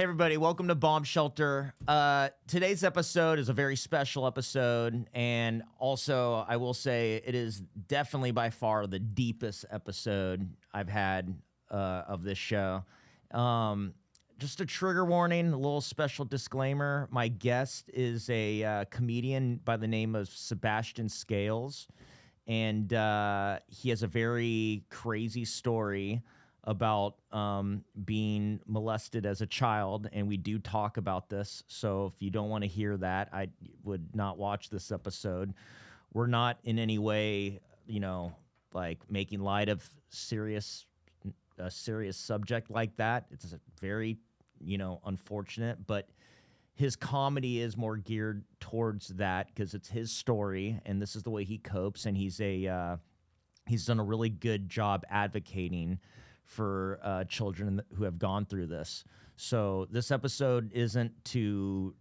Hey everybody, welcome to Bomb Shelter. Today's episode is a very special episode, and also I will say it is definitely by far the deepest episode I've had of this show. Just a trigger warning, a little special disclaimer. My guest is a comedian by the name of Sebastian Scales, and he has a very crazy story about being molested as a child, and we do talk about this. So if you don't want to hear that, I would not watch this episode. We're not in any way, like making light of a serious subject like that. It's a very, unfortunate, but his comedy is more geared towards that because it's his story, and this is the way he copes, and he's done a really good job advocating for children who have gone through this. So this episode isn't to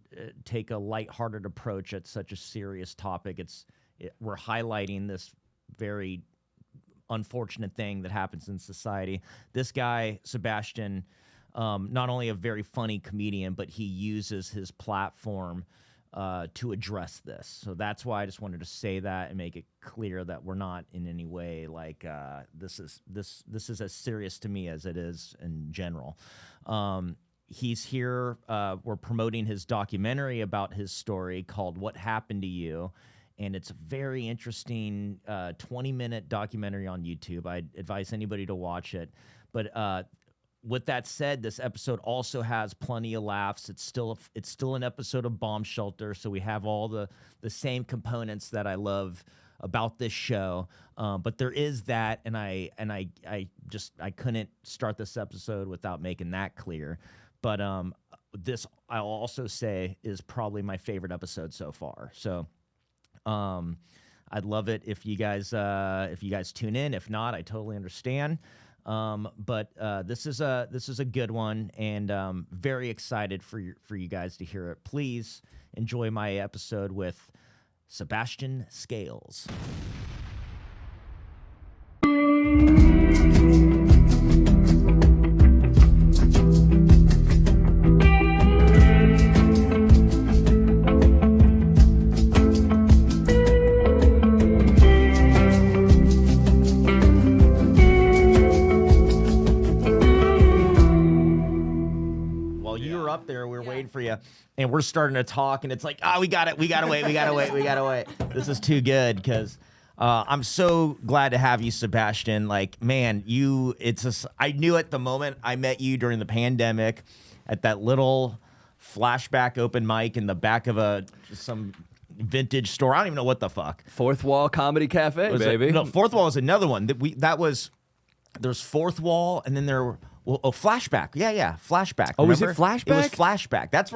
take a lighthearted approach at such a serious topic. We're highlighting this very unfortunate thing that happens in society. This guy, Sebastian, not only a very funny comedian, but he uses his platform to address this. So that's why I just wanted to say that and make it clear that we're not in any way like this is as serious to me as it is in general. He's here. We're promoting his documentary about his story called What Happened to You, and it's a very interesting 20-minute documentary on YouTube. I advise anybody to watch it. But with that said, this episode also has plenty of laughs. It's still an episode of Bomb Shelter, so we have all the same components that I love about this show. But there is that, and I couldn't start this episode without making that clear. But this, I'll also say, is probably my favorite episode so far. So I'd love it if you guys tune in. If not, I totally understand. But this is a good one, and very excited for you guys to hear it. Please enjoy my episode with Sebastian Scales. For you, and we're starting to talk, and it's like, we gotta wait. This is too good because I'm so glad to have you, Sebastian. Like, man, I knew at the moment I met you during the pandemic at that little flashback open mic in the back of some vintage store. I don't even know what the fuck. Fourth Wall Comedy Cafe, baby. No, Fourth Wall is another one. There's Fourth Wall, and then there were. Flashback. Yeah, Flashback. Oh, remember? was it Flashback? It was Flashback. That's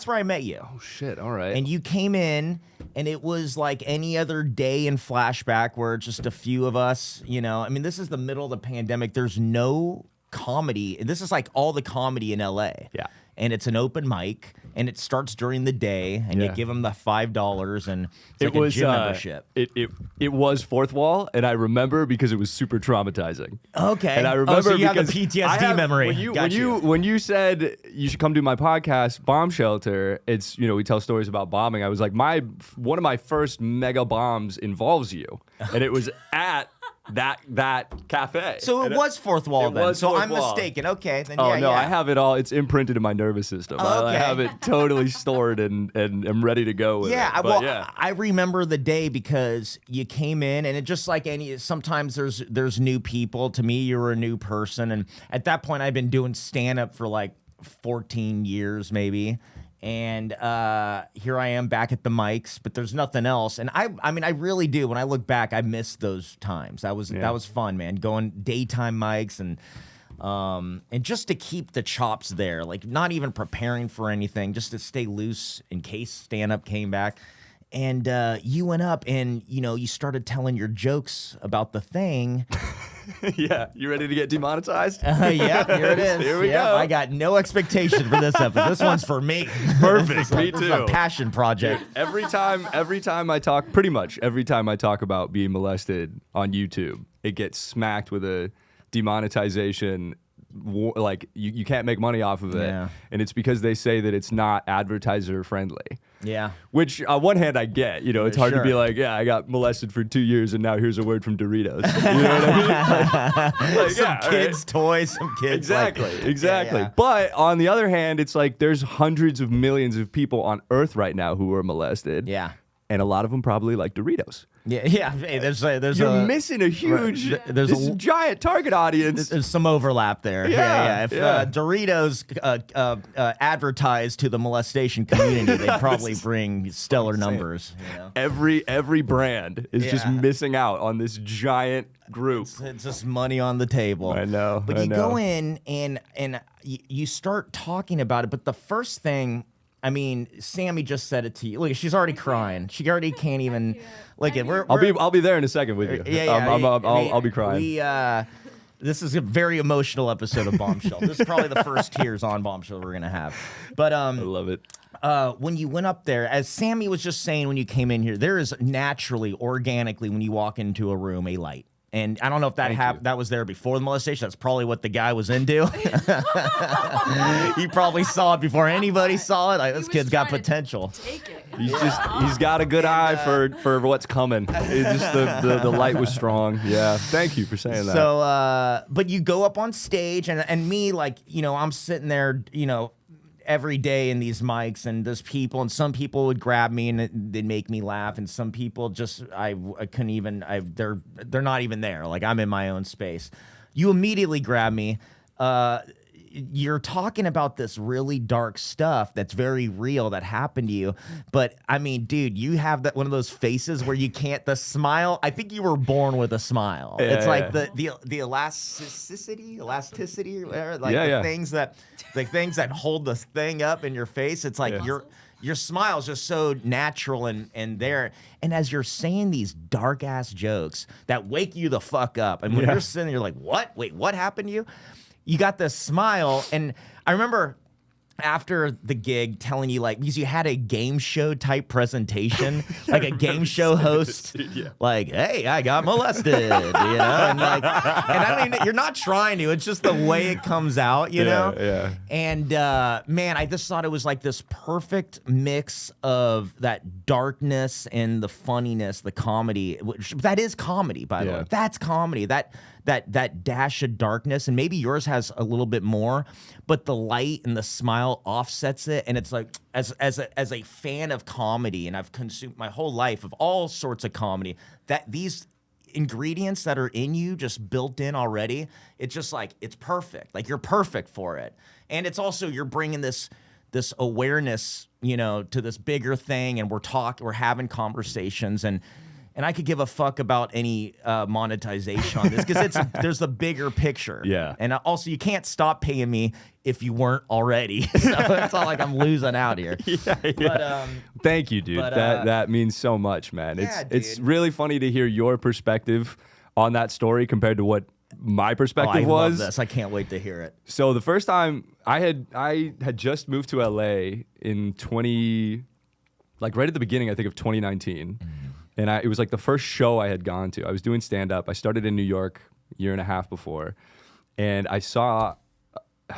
where I met you. Oh, shit. All right. And you came in, and it was like any other day in Flashback where it's just a few of us, I mean, this is the middle of the pandemic. There's no comedy. This is like all the comedy in LA. Yeah. And it's an open mic, and it starts during the day, and you give them the $5, and it's like a gym membership. It was Fourth Wall, and I remember because it was super traumatizing. Okay. And I remember so you have the PTSD memory. When you said you should come do my podcast, Bomb Shelter, it's, we tell stories about bombing. I was like, one of my first mega bombs involves you, and it was at that cafe. So it was Fourth Wall then. So I'm mistaken. Okay. Then I have it all. It's imprinted in my nervous system. Okay. I have it totally stored and I'm ready to go with it. I remember the day because you came in, and it just like sometimes there's new people. To me, you were a new person, and at that point I've been doing stand-up for like 14 years maybe. And here I am back at the mics, but there's nothing else. And I mean, I really do. When I look back, I miss those times. That was fun, man. Going daytime mics and just to keep the chops there, like not even preparing for anything, just to stay loose in case stand-up came back. And you went up and, you started telling your jokes about the thing. Yeah. You ready to get demonetized? Yeah, here it is. Here we go. I got no expectation for this episode. This one's for me. Perfect. Me too. This is a passion project. Every time I talk about being molested on YouTube, it gets smacked with a demonetization like you can't make money off of it. Yeah. And it's because they say that it's not advertiser friendly. Yeah. Which on one hand I get, it's hard to be Sure. like, yeah, I got molested for 2 years and now here's a word from Doritos. You know what I mean? Like, Some yeah, all kids' right. toys, some kids. Exactly. Yeah. But on the other hand, it's like there's hundreds of millions of people on Earth right now who are molested. Yeah. And a lot of them probably like Doritos. Yeah. Hey, there's You're missing a huge, there's this giant target audience. There's some overlap there. Yeah, If yeah. Doritos advertised to the molestation community, they'd probably bring stellar numbers. Every brand is just Yeah. missing out on this giant group. It's just money on the table. I know. But I you know. go in and you start talking about it. But the first thing, I mean, Sami just said it to you. Look, she's already crying. She already can't even. Look, I'll be there in a second with you. I'll be crying. This is a very emotional episode of Bombshell. This is probably the first tears on Bombshell we're gonna have. But I love it. when you went up there, as Sami was just saying when you came in here, there is naturally, organically, when you walk into a room, a light. And I don't know if that was there before the molestation. That's probably what the guy was into. He probably saw it before anybody saw it. Like, this kid's got potential. Take it. He's got a good eye for what's coming. It's just the light was strong. Yeah. Thank you for saying that. So, but you go up on stage, and me, like, I'm sitting there, every day in these mics, and there's people, and some people would grab me and they'd make me laugh, and some people just I couldn't even. They're not even there. Like, I'm in my own space. You immediately grab me. You're talking about this really dark stuff that's very real that happened to you. But I mean, dude, you have that one of those faces where you can't, the smile. I think you were born with a smile. Yeah, it's like yeah. the elasticity, or whatever, like Yeah, the yeah. things that hold the thing up in your face. It's like Yeah. your smile is just so natural and there. And as you're saying these dark ass jokes that wake you the fuck up, and when Yeah. you're sitting there, you're like, what? Wait, what happened to you? You got this smile, and I remember after the gig telling you, like, because you had a game show type presentation, like a game show host, like, hey, I got molested, and I mean, you're not trying to, it's just the way it comes out, you know? Yeah. And man, I just thought it was like this perfect mix of that darkness and the funniness, the comedy, which that is comedy, by the Yeah. way. That's comedy. That dash of darkness, and maybe yours has a little bit more, but the light and the smile offsets it. And it's like, as a fan of comedy, and I've consumed my whole life of all sorts of comedy, that these ingredients that are in you just built in already, it's just like, it's perfect. Like, you're perfect for it. And it's also, you're bringing this awareness, to this bigger thing, and we're having conversations, and I could give a fuck about any monetization on this, because there's a bigger picture. Yeah. And also, you can't stop paying me if you weren't already. So it's not like I'm losing out here. Yeah. But Thank you, dude. but, that means so much, man. yeah, It's dude. really funny to hear your perspective on that story compared to what my I perspective love was. this. I can't wait to hear it. So the first time I had just moved to LA in right at the beginning, I think, of 2019. And it was like the first show I had gone to. I was doing stand-up. I started in New York a year and a half before. And I saw,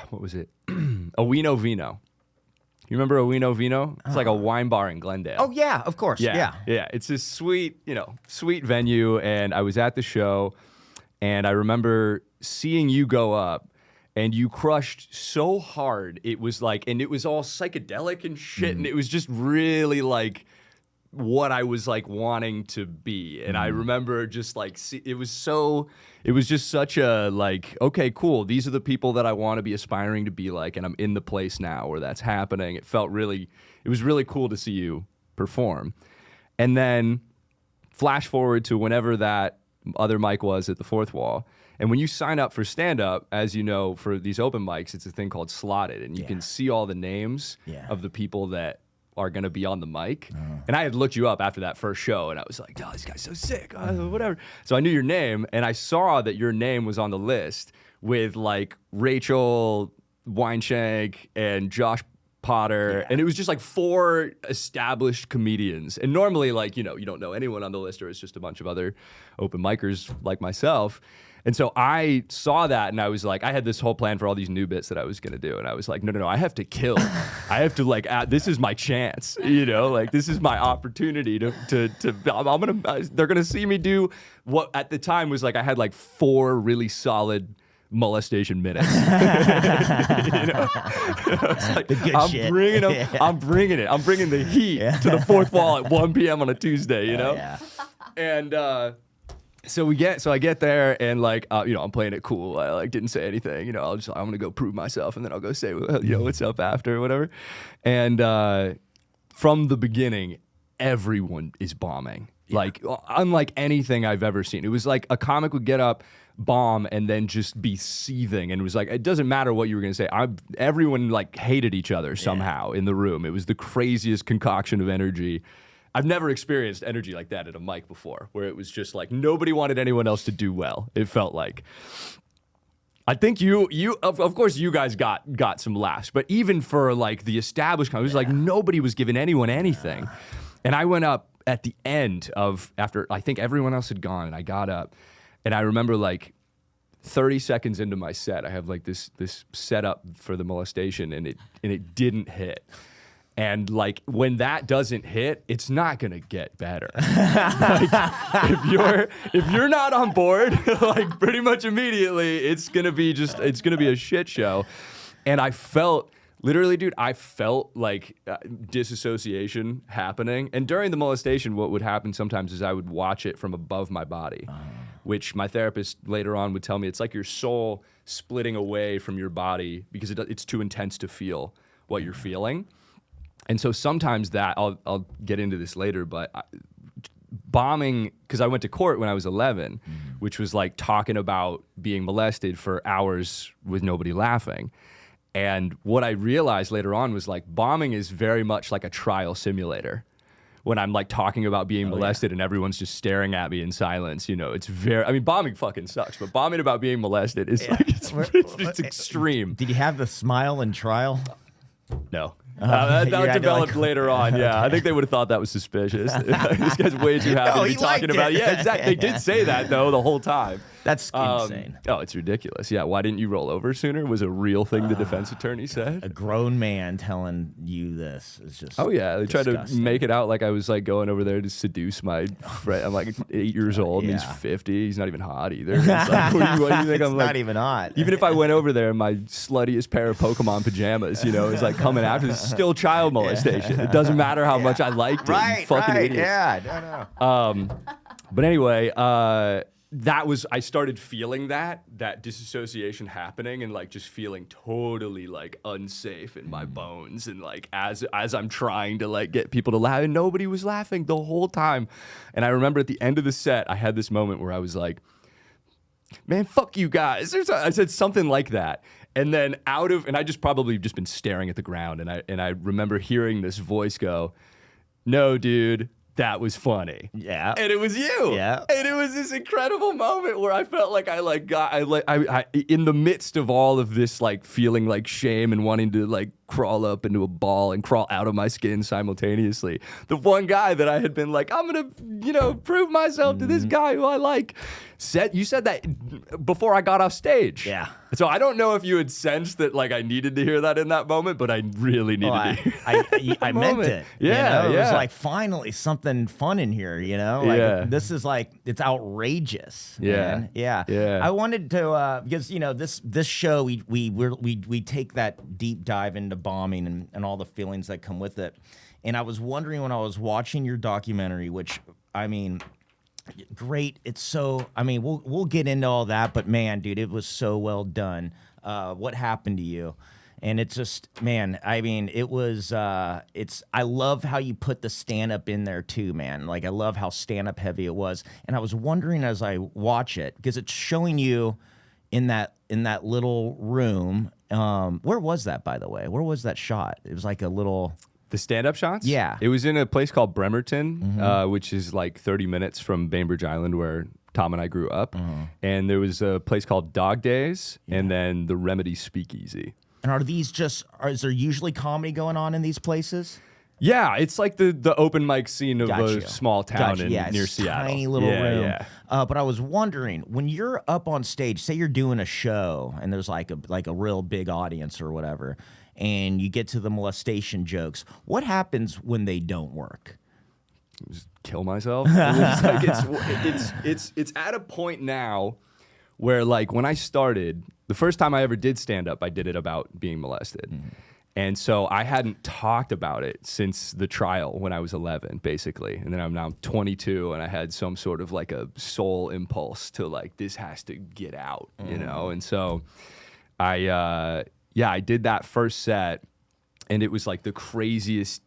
what was it? Owino Vino. You remember Owino Vino? It's like a wine bar in Glendale. Oh, yeah, of course. Yeah. It's this sweet venue. And I was at the show. And I remember seeing you go up. And you crushed so hard. It was like, and it was all psychedelic and shit. And it was just really like what I was like wanting to be. And I remember just like, it was just such a like, okay, cool. These are the people that I want to be aspiring to be like. And I'm in the place now where that's happening. It was really cool to see you perform. And then flash forward to whenever that other mic was at the Fourth Wall. And when you sign up for stand-up, as you know, for these open mics, it's a thing called slotted. And you can see all the names of the people that are going to be on the mic. And I had looked you up after that first show, and I was like, oh, this guy's so sick, whatever. So I knew your name, and I saw that your name was on the list with like Rachel Weinshank and Josh Potter, and it was just like 4 established comedians. And normally, like, you don't know anyone on the list, or it's just a bunch of other open micers like myself. And so I saw that, and I was like, I had this whole plan for all these new bits that I was going to do. And I was like, no, I have to kill. I have to like, this is my chance, like this is my opportunity they're going to see me do what at the time was like, I had like 4 really solid molestation minutes. Like, the good shit. I'm bringing it. I'm bringing the heat to the 4th wall at 1 p.m. on a Tuesday, Yeah. And, So I get there and like, I'm playing it cool. I like didn't say anything, I'm going to go prove myself and then I'll go say, what's up after or whatever. And, from the beginning, everyone is bombing. Yeah. Like unlike anything I've ever seen. It was like a comic would get up, bomb, and then just be seething. And it was like, it doesn't matter what you were going to say. Everyone like hated each other somehow in the room. It was the craziest concoction of energy. I've never experienced energy like that at a mic before, where it was just like nobody wanted anyone else to do well. It felt like. I think of course you guys got some laughs, but even for like the established, it was like nobody was giving anyone anything. And I went up at the end after I think everyone else had gone, and I got up, and I remember like 30 seconds into my set, I have like this setup for the molestation, and it didn't hit. And like when that doesn't hit, it's not gonna get better. Like, if you're not on board, like pretty much immediately, it's gonna be a shit show. And I felt literally, dude, like disassociation happening. And during the molestation, what would happen sometimes is I would watch it from above my body, which my therapist later on would tell me it's like your soul splitting away from your body because it's too intense to feel what you're feeling. And so sometimes I'll get into this later, but bombing, because I went to court when I was 11, which was like talking about being molested for hours with nobody laughing. And what I realized later on was like bombing is very much like a trial simulator. When I'm like talking about being molested and everyone's just staring at me in silence, it's bombing fucking sucks, but bombing about being molested is like, it's extreme. Did you have the smile in trial? No. That developed later on. Yeah, I think they would have thought that was suspicious. This guy's way too happy to be talking about it. Yeah, exactly. They did say that though the whole time. That's insane. Oh, it's ridiculous. Yeah, why didn't you roll over sooner? Was a real thing the defense attorney said. A grown man telling you this is just. Oh yeah, they tried to make it out like I was like going over there to seduce my friend. I'm like 8 years old and he's 50. He's not even hot either. It's like, what do you think? I'm like, not even hot. Even if I went over there in my sluttiest pair of Pokemon pajamas, it's like coming after. It's still child molestation. It doesn't matter how much I liked it. Right, fucking idiots. Yeah, I know. But anyway, I started feeling that disassociation happening and like just feeling totally like unsafe in my bones, and like as I'm trying to like get people to laugh, and nobody was laughing the whole time. And I remember at the end of the set, I had this moment where I was like, man, fuck you guys. I said something like that. And then and I just probably just been staring at the ground, and I remember hearing this voice go, no, dude, that was funny. Yeah. And it was you. Yeah. And it was this incredible moment where I felt like I in the midst of all of this like feeling like shame and wanting to like crawl up into a ball and crawl out of my skin simultaneously. The one guy that I had been like, I'm going to, prove myself to this guy who I like. You said that before I got off stage. Yeah. So I don't know if you had sensed that like I needed to hear that in that moment, but I really needed to hear I meant it. Yeah, It was like finally something fun in here, Like this is like, it's outrageous. Man. Yeah. I wanted to because this show we take that deep dive into bombing and all the feelings that come with it. And I was wondering when I was watching your documentary, which I mean, great. It's so, we'll get into all that, but man, dude, it was so well done. What happened to you? And it's just, man, it was, I love how you put the stand-up in there too, man. Like, I love how stand-up heavy it was. And I was wondering as I watch it, because it's showing you in that little room. Where was that, by the way? Where was that shot? It was like a little... The stand-up shots? Yeah. It was in a place called Bremerton, which is like 30 minutes from Bainbridge Island, where Tom and I grew up. And there was a place called Dog Days, and then the Remedy Speakeasy. And is there usually comedy going on in these places? Yeah, it's like the open mic scene of Gotcha. a small town near it's Seattle. Tiny little room. Yeah. But I was wondering, when you're up on stage, say you're doing a show and there's like a real big audience or whatever, and you get to the molestation jokes, what happens when they don't work? Just kill myself. It's at a point now where, like, when I started, the first time I ever did stand up, I did it about being molested. Mm-hmm. And so I hadn't talked about it since the trial when I was 11, basically. And then I'm now 22, and I had some sort of like a soul impulse to like, this has to get out, you know? And so I did that first set, and it was like the craziest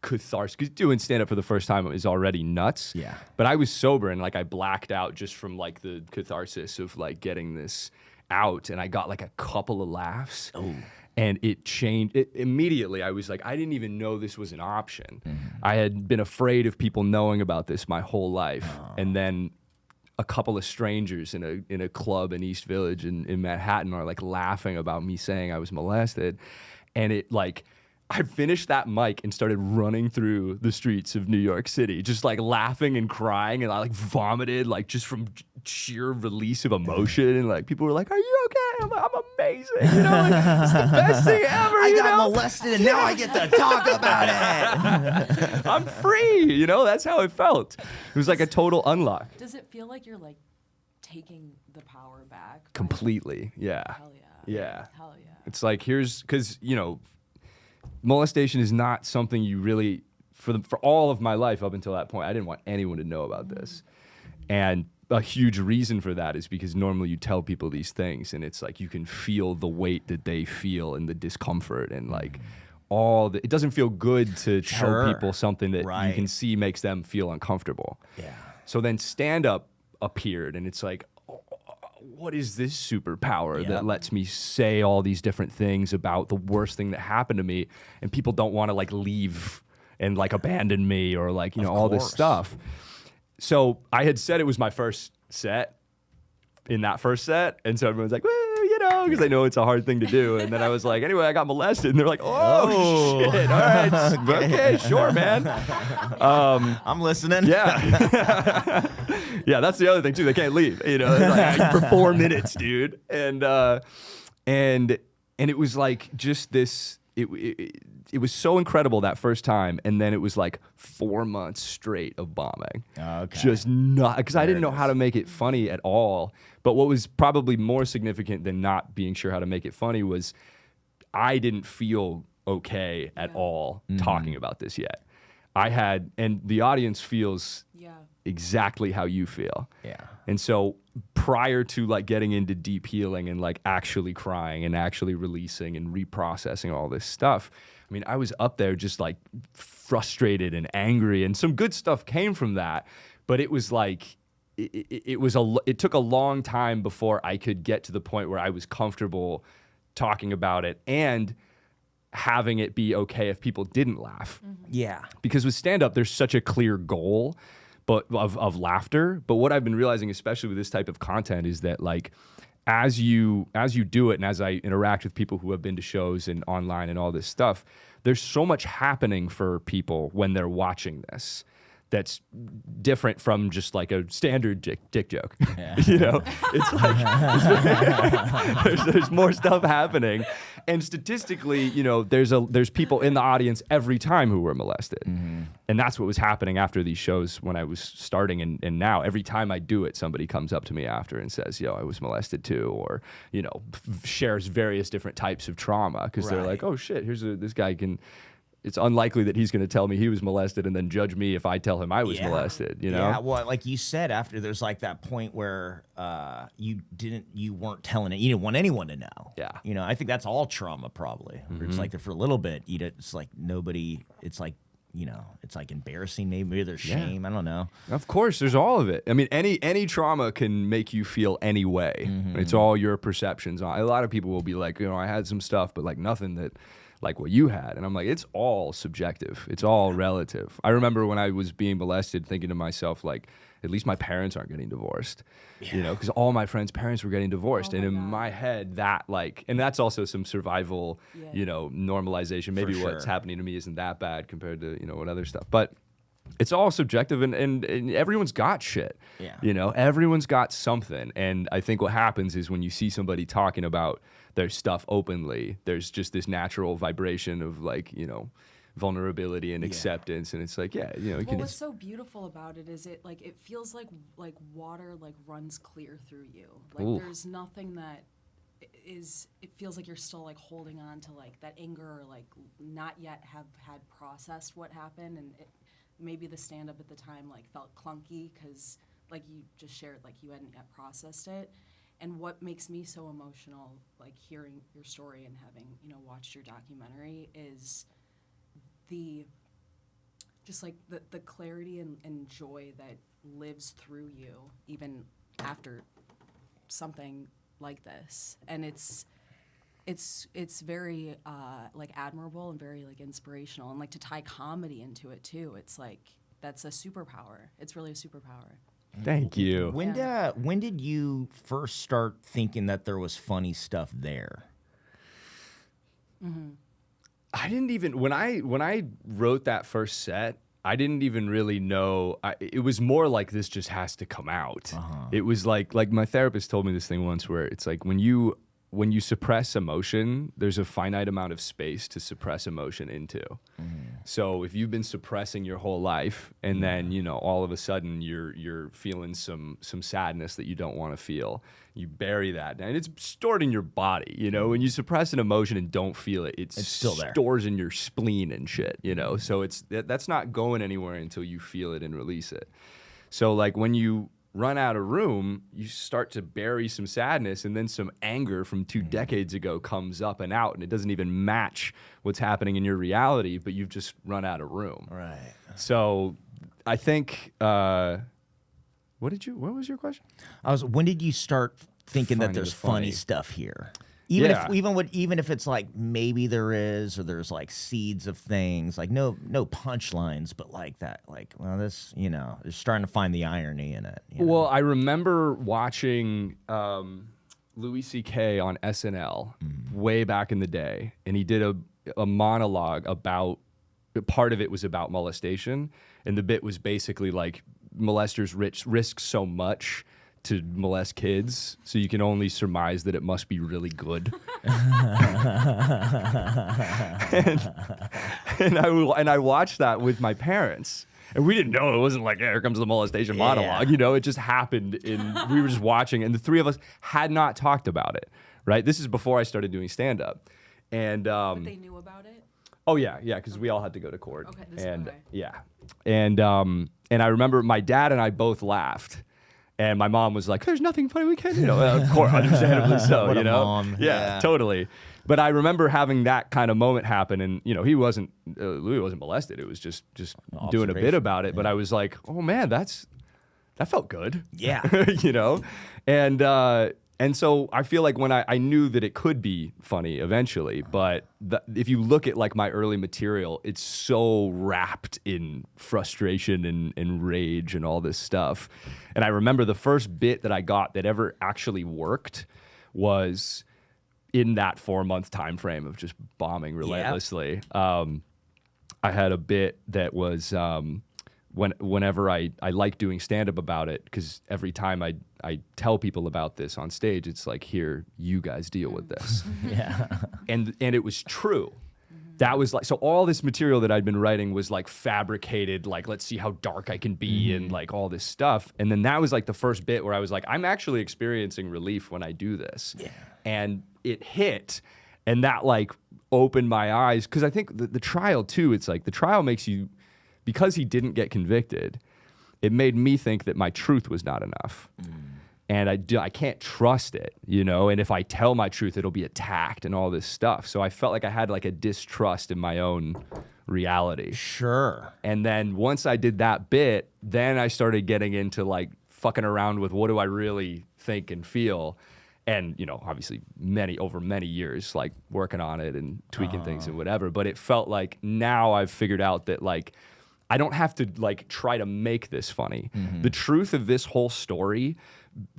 catharsis. Because doing stand up for the first time is already nuts. Yeah. But I was sober, and like I blacked out just from like the catharsis of like getting this out, and I got like a couple of laughs. Oh. And it changed it immediately. I was like, I didn't even know this was an option. I had been afraid of people knowing about this my whole life. And then a couple of strangers in a club in East Village in Manhattan are like laughing about me saying I was molested. And it like, I finished that mic and started running through the streets of New York City, just like laughing and crying, and I like vomited, like just from sheer release of emotion. And like people were like, "Are you okay?" I'm amazing, you know, like, it's the best thing ever. I got molested, and now I get to talk about it. I'm free, you know. That's how it felt. It was like a total unlock. Does it feel like you're like taking the power back? Completely, yeah. Hell yeah. Yeah. Hell yeah. It's like because you know, molestation is not something you really for all of my life up until that point, I didn't want anyone to know about this, and a huge reason for that is because normally you tell people these things, and it's like you can feel the weight that they feel and the discomfort and like it doesn't feel good to tell people something that you can see makes them feel uncomfortable. Yeah. So then stand up appeared, and it's like, what is this superpower that lets me say all these different things about the worst thing that happened to me, and people don't want to like leave and like abandon me or like, you know, all this stuff. So I had said it was my first set in that first set, and so everyone's like, well, you know, because they know it's a hard thing to do. And then I was like, anyway, I got molested, and they're like, oh shit, all right, okay, sure, man. I'm listening. Yeah. Yeah, that's the other thing too. They can't leave, you know, like, for 4 minutes, dude. And it was like just this. It was so incredible that first time, and then it was like 4 months straight of bombing. Okay. Just not because I didn't know how to make it funny at all. But what was probably more significant than not being sure how to make it funny was I didn't feel okay at all talking about this yet. And the audience feels exactly how you feel. Yeah. And so prior to like getting into deep healing and like actually crying and actually releasing and reprocessing all this stuff, I mean, I was up there just like frustrated and angry, and some good stuff came from that, but it was like it took a long time before I could get to the point where I was comfortable talking about it and having it be okay if people didn't laugh. Yeah. Because with stand-up, there's such a clear goal of laughter. But what I've been realizing, especially with this type of content, is that like as you do it, and as I interact with people who have been to shows and online and all this stuff, there's so much happening for people when they're watching this that's different from just like a standard dick joke. Yeah. You know, it's like there's more stuff happening, and statistically, you know, there's people in the audience every time who were molested, and that's what was happening after these shows when I was starting, and now every time I do it, somebody comes up to me after and says, "Yo, I was molested too," or you know, shares various different types of trauma because they're like, "Oh shit, this guy can." It's unlikely that he's going to tell me he was molested and then judge me if I tell him I was molested, you know? Yeah, well, like you said, after there's like that point where you weren't telling it, you didn't want anyone to know. Yeah. You know, I think that's all trauma probably. Where it's like for a little bit, it's like nobody, it's like, you know, it's like embarrassing, maybe there's shame, I don't know. Of course, there's all of it. I mean, any trauma can make you feel any way. It's all your perceptions. A lot of people will be like, you know, I had some stuff, but like nothing that like what you had. And I'm like, it's all subjective. It's all relative. I remember when I was being molested thinking to myself, like, at least my parents aren't getting divorced, you know, because all my friends' parents were getting divorced. And in my head, that like, and that's also some survival, you know, normalization. Maybe what's happening to me isn't that bad compared to, you know, what other stuff. But it's all subjective, and everyone's got shit. You know, everyone's got something. And I think what happens is when you see somebody talking about their stuff openly, there's just this natural vibration of like, you know, vulnerability and acceptance, and it's like, you know, what's so beautiful about it is it feels like water like runs clear through you. Like there's nothing that it feels like you're still like holding on to like that anger, or like not yet have had processed what happened, and maybe the stand-up at the time like felt clunky because like you just shared, like you hadn't yet processed it. And what makes me so emotional, like hearing your story and having, you know, watched your documentary, is just like the clarity and joy that lives through you even after something like this. And it's very like admirable and very like inspirational, and like to tie comedy into it too. It's like that's a superpower. It's really a superpower. Thank you. When did you first start thinking that there was funny stuff there? I didn't even, when I wrote that first set, I didn't even really know. It was more like, this just has to come out. It was like my therapist told me this thing once where it's like when you suppress emotion, there's a finite amount of space to suppress emotion into. So if you've been suppressing your whole life, and then, you know, all of a sudden you're feeling some sadness that you don't want to feel, you bury that, and it's stored in your body. You know, when you suppress an emotion and don't feel it, it's still there. Stores in your spleen and shit. You know, so that's not going anywhere until you feel it and release it. So like when you run out of room, you start to bury some sadness, and then some anger from 2 decades ago comes up and out, and it doesn't even match what's happening in your reality, but you've just run out of room. Right. So I think, what was your question? When did you start thinking that Finding there's it funny. funny stuff here? Even if it's like maybe there is, or there's like seeds of things, like no punchlines, but like that, like, well, this, you know, just starting to find the irony in it. You know? Well, I remember watching Louis C.K. on SNL way back in the day, and he did a monologue about, part of it was about molestation, and the bit was basically like molesters risk so much to molest kids, so you can only surmise that it must be really good. and I watched that with my parents, and we didn't know. It wasn't like, here comes the molestation monologue, you know. It just happened, we were just watching, and the three of us had not talked about it, right? This is before I started doing stand-up, and But they knew about it? oh yeah, because we all had to go to court. Okay, and I remember my dad and I both laughed. And my mom was like, "There's nothing funny we can," you know. Of course, understandably so, What you a know. mom. Yeah, totally. But I remember having that kind of moment happen, and you know, Louis wasn't molested. It was just doing a bit about it. But I was like, "Oh man, that felt good." Yeah. You know, and so I feel like when I knew that it could be funny eventually, but if you look at like my early material, it's so wrapped in frustration and rage and all this stuff. And I remember the first bit that I got that ever actually worked was in that 4-month time frame of just bombing relentlessly. I had a bit that was whenever I like doing stand-up about it, because every time I tell people about this on stage, it's like, here, you guys deal with this. And it was true. That was like, so all this material that I'd been writing was like fabricated, like, let's see how dark I can be and like all this stuff. And then that was like the first bit where I was like, I'm actually experiencing relief when I do this. And it hit, and that like opened my eyes, because I think the trial too, it's like the trial makes you, because he didn't get convicted, it made me think that my truth was not enough. And I can't trust it, you know? And if I tell my truth, it'll be attacked and all this stuff. So I felt like I had like a distrust in my own reality. Sure. And then once I did that bit, then I started getting into like fucking around with what do I really think and feel. And, you know, obviously over many years, like working on it and tweaking things and whatever. But it felt like now I've figured out that like, I don't have to like try to make this funny. The truth of this whole story,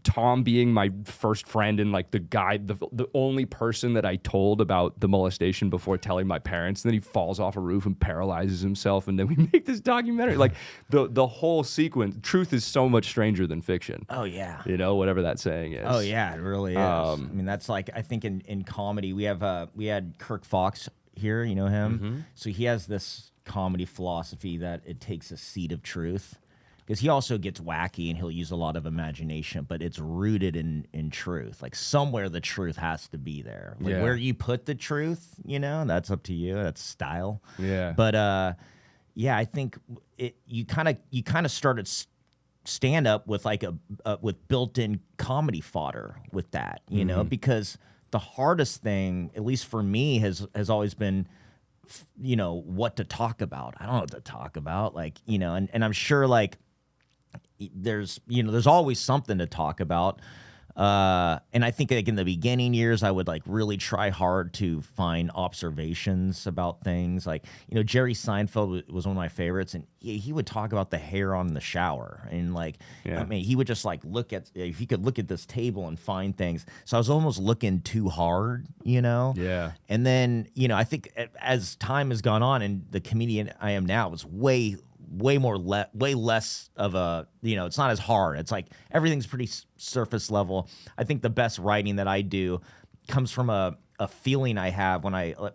Tom being my first friend and like the only person that I told about the molestation before telling my parents, and then he falls off a roof and paralyzes himself, and then we make this documentary. Like the whole sequence, truth is so much stranger than fiction. Oh yeah. You know, whatever that saying is. Oh yeah, it really is. I mean, that's like, I think in comedy we had Kirk Fox here, you know him? So he has this comedy philosophy that it takes a seed of truth. Because he also gets wacky and he'll use a lot of imagination, but it's rooted in truth. Like somewhere the truth has to be there. Like where you put the truth, you know, that's up to you. That's style. Yeah. But yeah, I think you kind of started stand up with like with built-in comedy fodder with that, you know, because the hardest thing, at least for me, has always been, you know, what to talk about. I don't know what to talk about, like, you know, and I'm sure like there's always something to talk about. And I think like in the beginning years, I would like really try hard to find observations about things. Like, you know, Jerry Seinfeld was one of my favorites, and he would talk about the hair on the shower. And like, I mean, he would just like if he could look at this table and find things. So I was almost looking too hard, you know? Yeah. And then, you know, I think as time has gone on and the comedian I am now is way less of a, you know, it's not as hard. It's like everything's pretty surface level. I think the best writing that I do comes from a feeling I have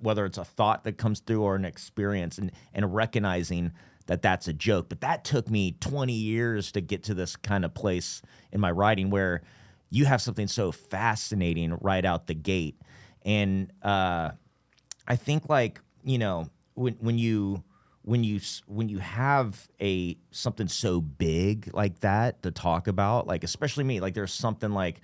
whether it's a thought that comes through or an experience, and recognizing that that's a joke. But that took me 20 years to get to this kind of place in my writing where you have something so fascinating right out the gate. And I think like, you know, when you have something so big like that to talk about, like especially me, like there's something like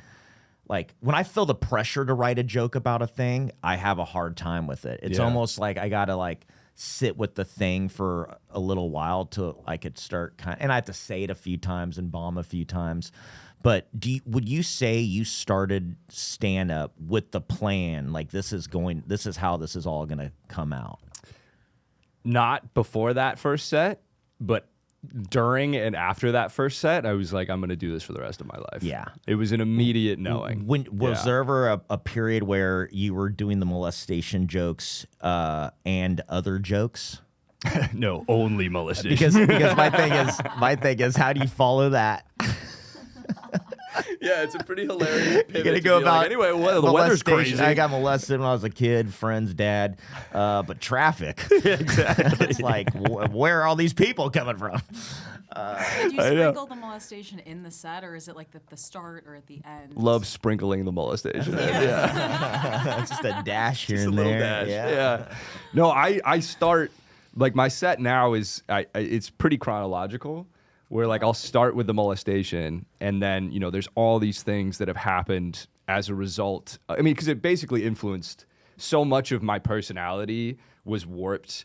when I feel the pressure to write a joke about a thing, I have a hard time with it. It's almost like I gotta like sit with the thing for a little while till I could start and I have to say it a few times and bomb a few times. But would you say you started stand up with the plan, like this is how this is all gonna come out? Not before that first set, but during and after that first set, I was like, I'm going to do this for the rest of my life. Yeah. It was an immediate knowing. Was there ever a period where you were doing the molestation jokes and other jokes? No, only molestation. Because my thing is, how do you follow that? Yeah, it's a pretty hilarious pivot. You're gonna go about like, anyway, the weather's crazy. I got molested when I was a kid, friend's dad, but traffic. Exactly. It's like, where are all these people coming from? Did you sprinkle the molestation in the set, or is it like at the start or at the end? Love sprinkling the molestation. Just a dash here Just and a little there. dash. Yeah. No, I start, like my set now is, it's pretty chronological. Where like I'll start with the molestation, and then, you know, there's all these things that have happened as a result. I mean, because it basically influenced so much of my personality was warped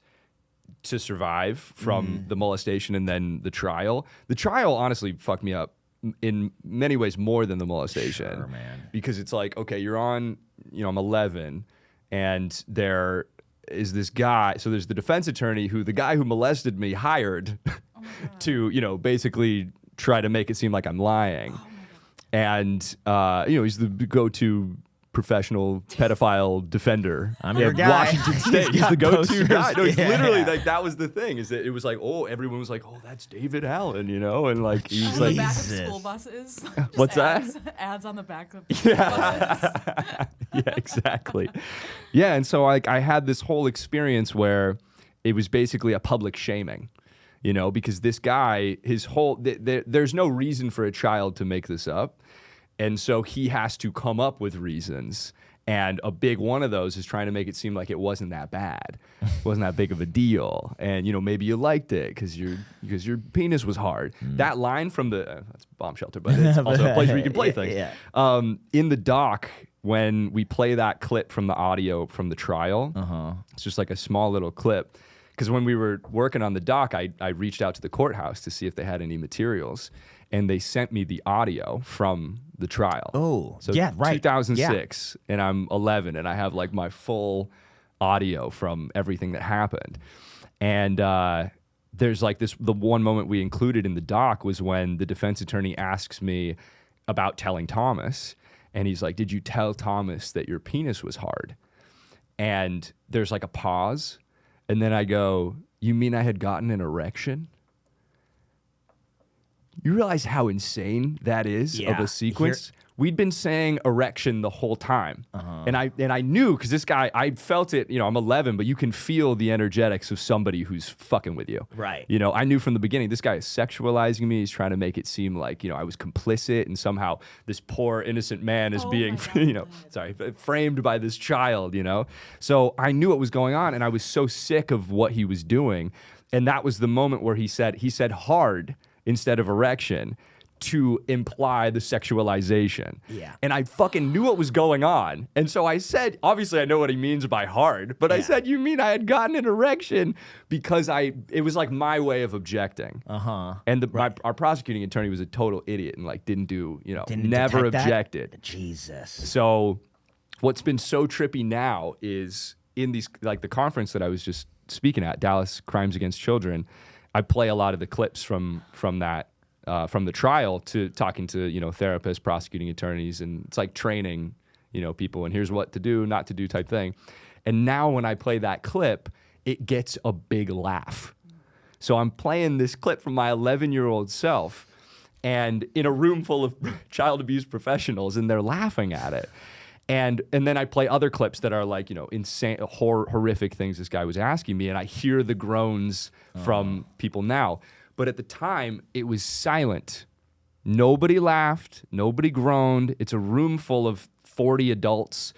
to survive from the molestation and then the trial. The trial honestly fucked me up in many ways more than the molestation. Sure, man. Because it's like, okay, you're on, you know, I'm 11, and there is this guy. So there's the defense attorney who the guy who molested me hired to, you know, basically try to make it seem like I'm lying. And, you know, he's the go-to professional pedophile defender. I'm your guy. Washington State. He's the go-to guy. No, it's Yeah. literally like that was the thing. Is that it was like, oh, everyone was like, oh, that's David Allen, you know, and like he's On like, the back of Jesus. school buses. What's Just ads on the back of buses. yeah, exactly. Yeah, and so like I had this whole experience where it was basically a public shaming. You know, because this guy, his whole, there's no reason for a child to make this up. And so he has to come up with reasons. And a big one of those is trying to make it seem like it wasn't that bad. It wasn't that big of a deal. And, you know, maybe you liked it because your penis was hard. That line from that's Bomb Shelter, but it's also a place where you can play things. Yeah. In the doc, when we play that clip from the audio from the trial, it's just like a small little clip. Because when we were working on the doc, I reached out to the courthouse to see if they had any materials, and they sent me the audio from the trial. Oh, so yeah, right. 2006, and I'm 11, and I have like my full audio from everything that happened. And there's like the one moment we included in the doc was when the defense attorney asks me about telling Thomas, and he's like, "Did you tell Thomas that your penis was hard?" And there's like a pause, and then I go, "You mean I had gotten an erection?" You realize how insane that is of a sequence? We'd been saying erection the whole time. And I knew, because this guy, I felt it, I'm 11, but you can feel the energetics of somebody who's fucking with you. Right. I knew from the beginning, this guy is sexualizing me. He's trying to make it seem like, I was complicit, and somehow this poor innocent man is being, framed by this child, So I knew what was going on, and I was so sick of what he was doing. And that was the moment where he said hard instead of erection, to imply the sexualization. Yeah. And I fucking knew what was going on. And so I said, obviously I know what he means by hard, but I said, "You mean I had gotten an erection?" Because it was like my way of objecting. And our prosecuting attorney was a total idiot and like didn't do, never objected. That? Jesus. So what's been so trippy now is in these, like the conference that I was just speaking at, Dallas Crimes Against Children, I play a lot of the clips from that, from the trial, to talking to, therapists, prosecuting attorneys, and it's like training, people, and here's what to do, not to do type thing. And now when I play that clip, it gets a big laugh. So I'm playing this clip from my 11-year-old self, and in a room full of child abuse professionals, and they're laughing at it. And then I play other clips that are like, insane, horrific things this guy was asking me, and I hear the groans from people now. But at the time, it was silent. Nobody laughed. Nobody groaned. It's a room full of 40 adults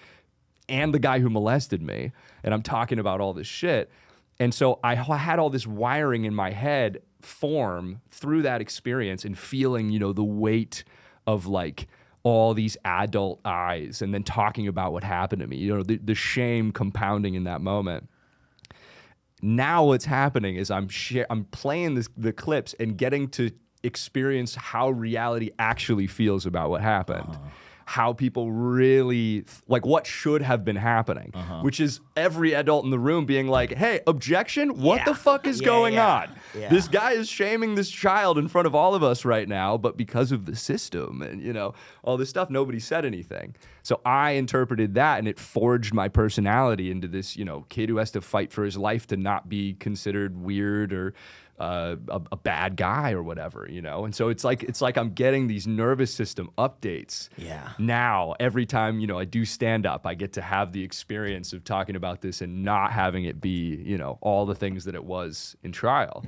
and the guy who molested me, and I'm talking about all this shit. And so I had all this wiring in my head form through that experience, and feeling, the weight of like all these adult eyes, and then talking about what happened to me, the shame compounding in that moment. Now what's happening is I'm playing the clips and getting to experience how reality actually feels about what happened. How people really, like what should have been happening, which is every adult in the room being like, "Hey, objection, what the fuck is going on? Yeah. This guy is shaming this child in front of all of us right now, but because of the system and, all this stuff, nobody said anything." So I interpreted that, and it forged my personality into this, kid who has to fight for his life to not be considered weird or a bad guy or whatever, And so it's like I'm getting these nervous system updates. Yeah. Now, every time, I do stand up, I get to have the experience of talking about this and not having it be, all the things that it was in trial.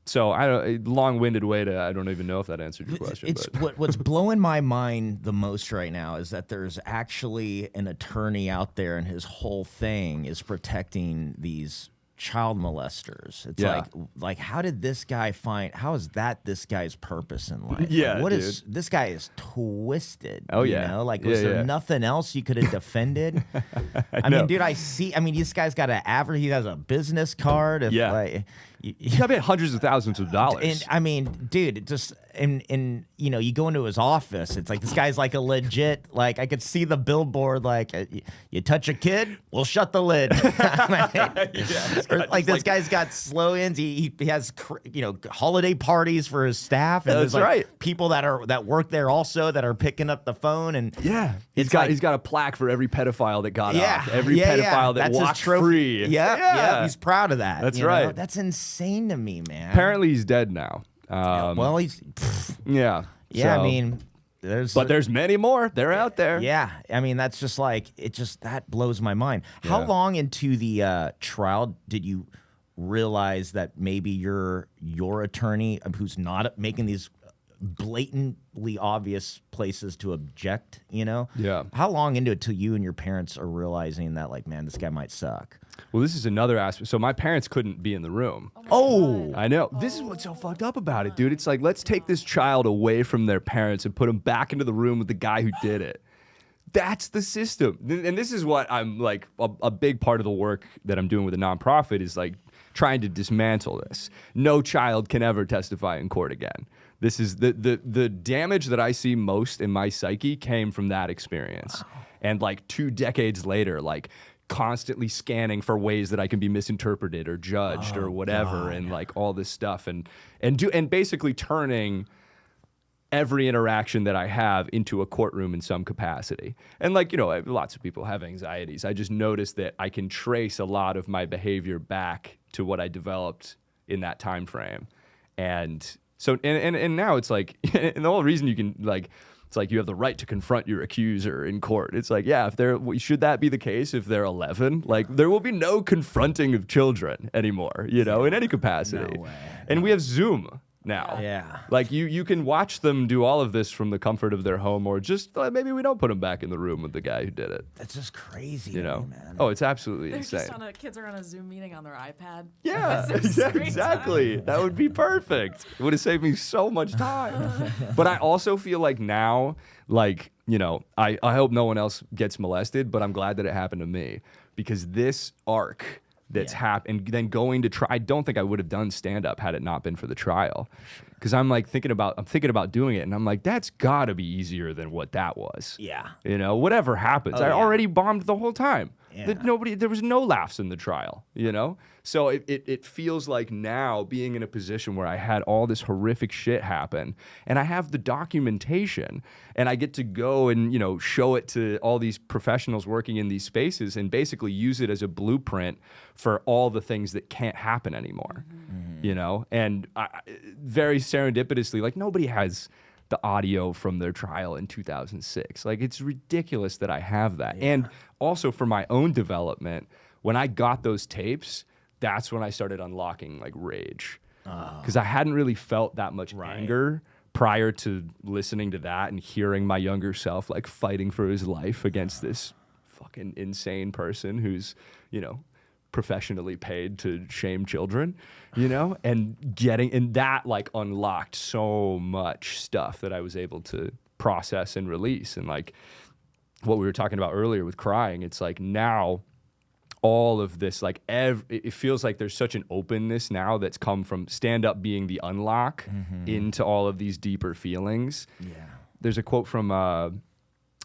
So long-winded way to, I don't even know if that answered your question. What's blowing my mind the most right now is that there's actually an attorney out there, and his whole thing is protecting these child molesters. It's like how did this guy how is that this guy's purpose in life? Yeah, what dude. is this guy is twisted. Oh, you yeah. know? Like, was there nothing else you could have defended? I mean, dude, this guy's got an average, he has a business card. I bet hundreds of thousands of dollars. And I mean, dude, it just you go into his office, it's like this guy's like a legit, like I could see the billboard, like you touch a kid, we'll shut the lid. This guy's got slogans. He has holiday parties for his staff, and That's there's right. people that work there also that are picking up the phone, and he's got a plaque for every pedophile that got off, every pedophile that That's walked his trophy. free. Yeah, he's proud of that. That's right. That's insane to me, man. Apparently he's dead now. Well, he's yeah. Yeah, So, I mean, there's many more. They're out there. Yeah, I mean, that's just like that blows my mind. How long into the trial did you realize that maybe your attorney, who's not making these blatantly obvious places to object, Yeah. How long into it till you and your parents are realizing that, like, man, this guy might suck? Well, this is another aspect. So my parents couldn't be in the room. Oh, I know. This is what's so fucked up about it, dude. It's like, let's take this child away from their parents and put them back into the room with the guy who did it. That's the system. And this is what I'm like, a big part of the work that I'm doing with a nonprofit is like trying to dismantle this. No child can ever testify in court again. This is the damage that I see most in my psyche came from that experience. Wow. And like 2 decades later, like constantly scanning for ways that I can be misinterpreted or judged or whatever. God. And like all this stuff and basically turning every interaction that I have into a courtroom in some capacity. And like, lots of people have anxieties. I just noticed that I can trace a lot of my behavior back to what I developed in that time frame. And so, and now it's like, and the whole reason you can like, it's like you have the right to confront your accuser in court. It's like, yeah, should that be the case if they're 11? Like there will be no confronting of children anymore, in any capacity. No way. And we have Zoom now. Yeah. Like you can watch them do all of this from the comfort of their home, or just maybe we don't put them back in the room with the guy who did it. That's just crazy, man. Oh, it's absolutely They're insane. Just kids are on a Zoom meeting on their iPad. Yeah, exactly. That would be perfect. It would have saved me so much time. But I also feel like now, like, I hope no one else gets molested, but I'm glad that it happened to me, because this arc that's happened, and then going to try. I don't think I would have done stand-up had it not been for the trial, because I'm thinking about doing it, and I'm like, that's got to be easier than what that was. Yeah. Whatever happens, I already bombed the whole time. Yeah. There was no laughs in the trial. So it feels like now being in a position where I had all this horrific shit happen, and I have the documentation, and I get to go and show it to all these professionals working in these spaces, and basically use it as a blueprint for all the things that can't happen anymore. Mm-hmm. And very serendipitously, like nobody has the audio from their trial in 2006. Like it's ridiculous that I have that. Yeah. And also for my own development, when I got those tapes, that's when I started unlocking like rage, because I hadn't really felt that much anger prior to listening to that and hearing my younger self like fighting for his life against this fucking insane person who's, professionally paid to shame children, and that like unlocked so much stuff that I was able to process and release. And like what we were talking about earlier with crying, it's like now all of this, like it feels like there's such an openness now that's come from stand-up being the unlock into all of these deeper feelings. Yeah. There's a quote from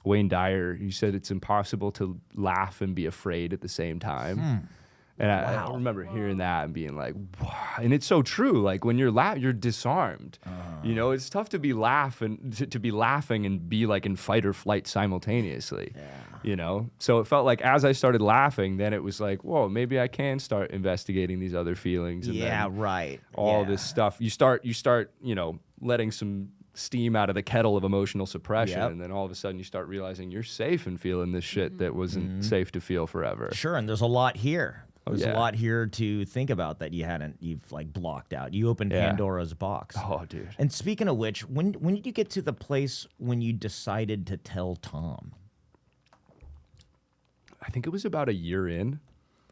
Wayne Dyer. He said, "It's impossible to laugh and be afraid at the same time." And I remember hearing that and being like, wow. And it's so true. Like when you're disarmed. It's tough to be laughing and be like in fight or flight simultaneously. Yeah. So it felt like as I started laughing, then it was like, whoa, maybe I can start investigating these other feelings. And all this stuff. You start, letting some steam out of the kettle of emotional suppression, and then all of a sudden you start realizing you're safe and feeling this shit that wasn't safe to feel forever. Sure, and there's a lot here. There's a lot here to think about that you've like blocked out. You opened Pandora's box. Oh, dude. And speaking of which, when did you get to the place when you decided to tell Tom? I think it was about a year in.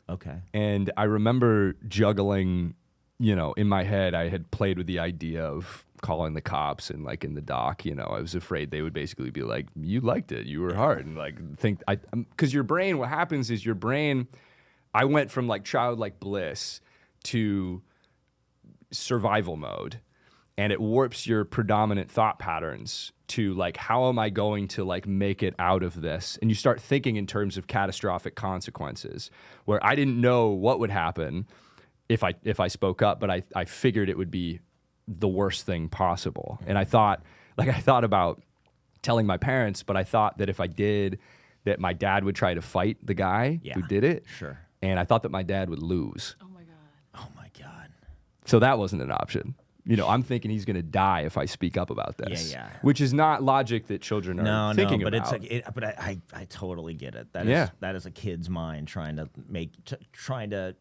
Okay. And I remember juggling, in my head, I had played with the idea of calling the cops, and like in the doc, I was afraid they would basically be like, you liked it, you were hard, and like because your brain, what happens is your brain, I went from like childlike bliss to survival mode, and it warps your predominant thought patterns to like, how am I going to like make it out of this? And you start thinking in terms of catastrophic consequences, where I didn't know what would happen if I spoke up, but I figured it would be the worst thing possible. And I thought about telling my parents, but I thought that if I did, that my dad would try to fight the guy who did it. Sure. And I thought that my dad would lose. Oh my God. Oh my God. So that wasn't an option. I'm thinking he's going to die if I speak up about this. Yeah. Which is not logic that children are thinking but about. But I totally get it. That is a kid's mind trying to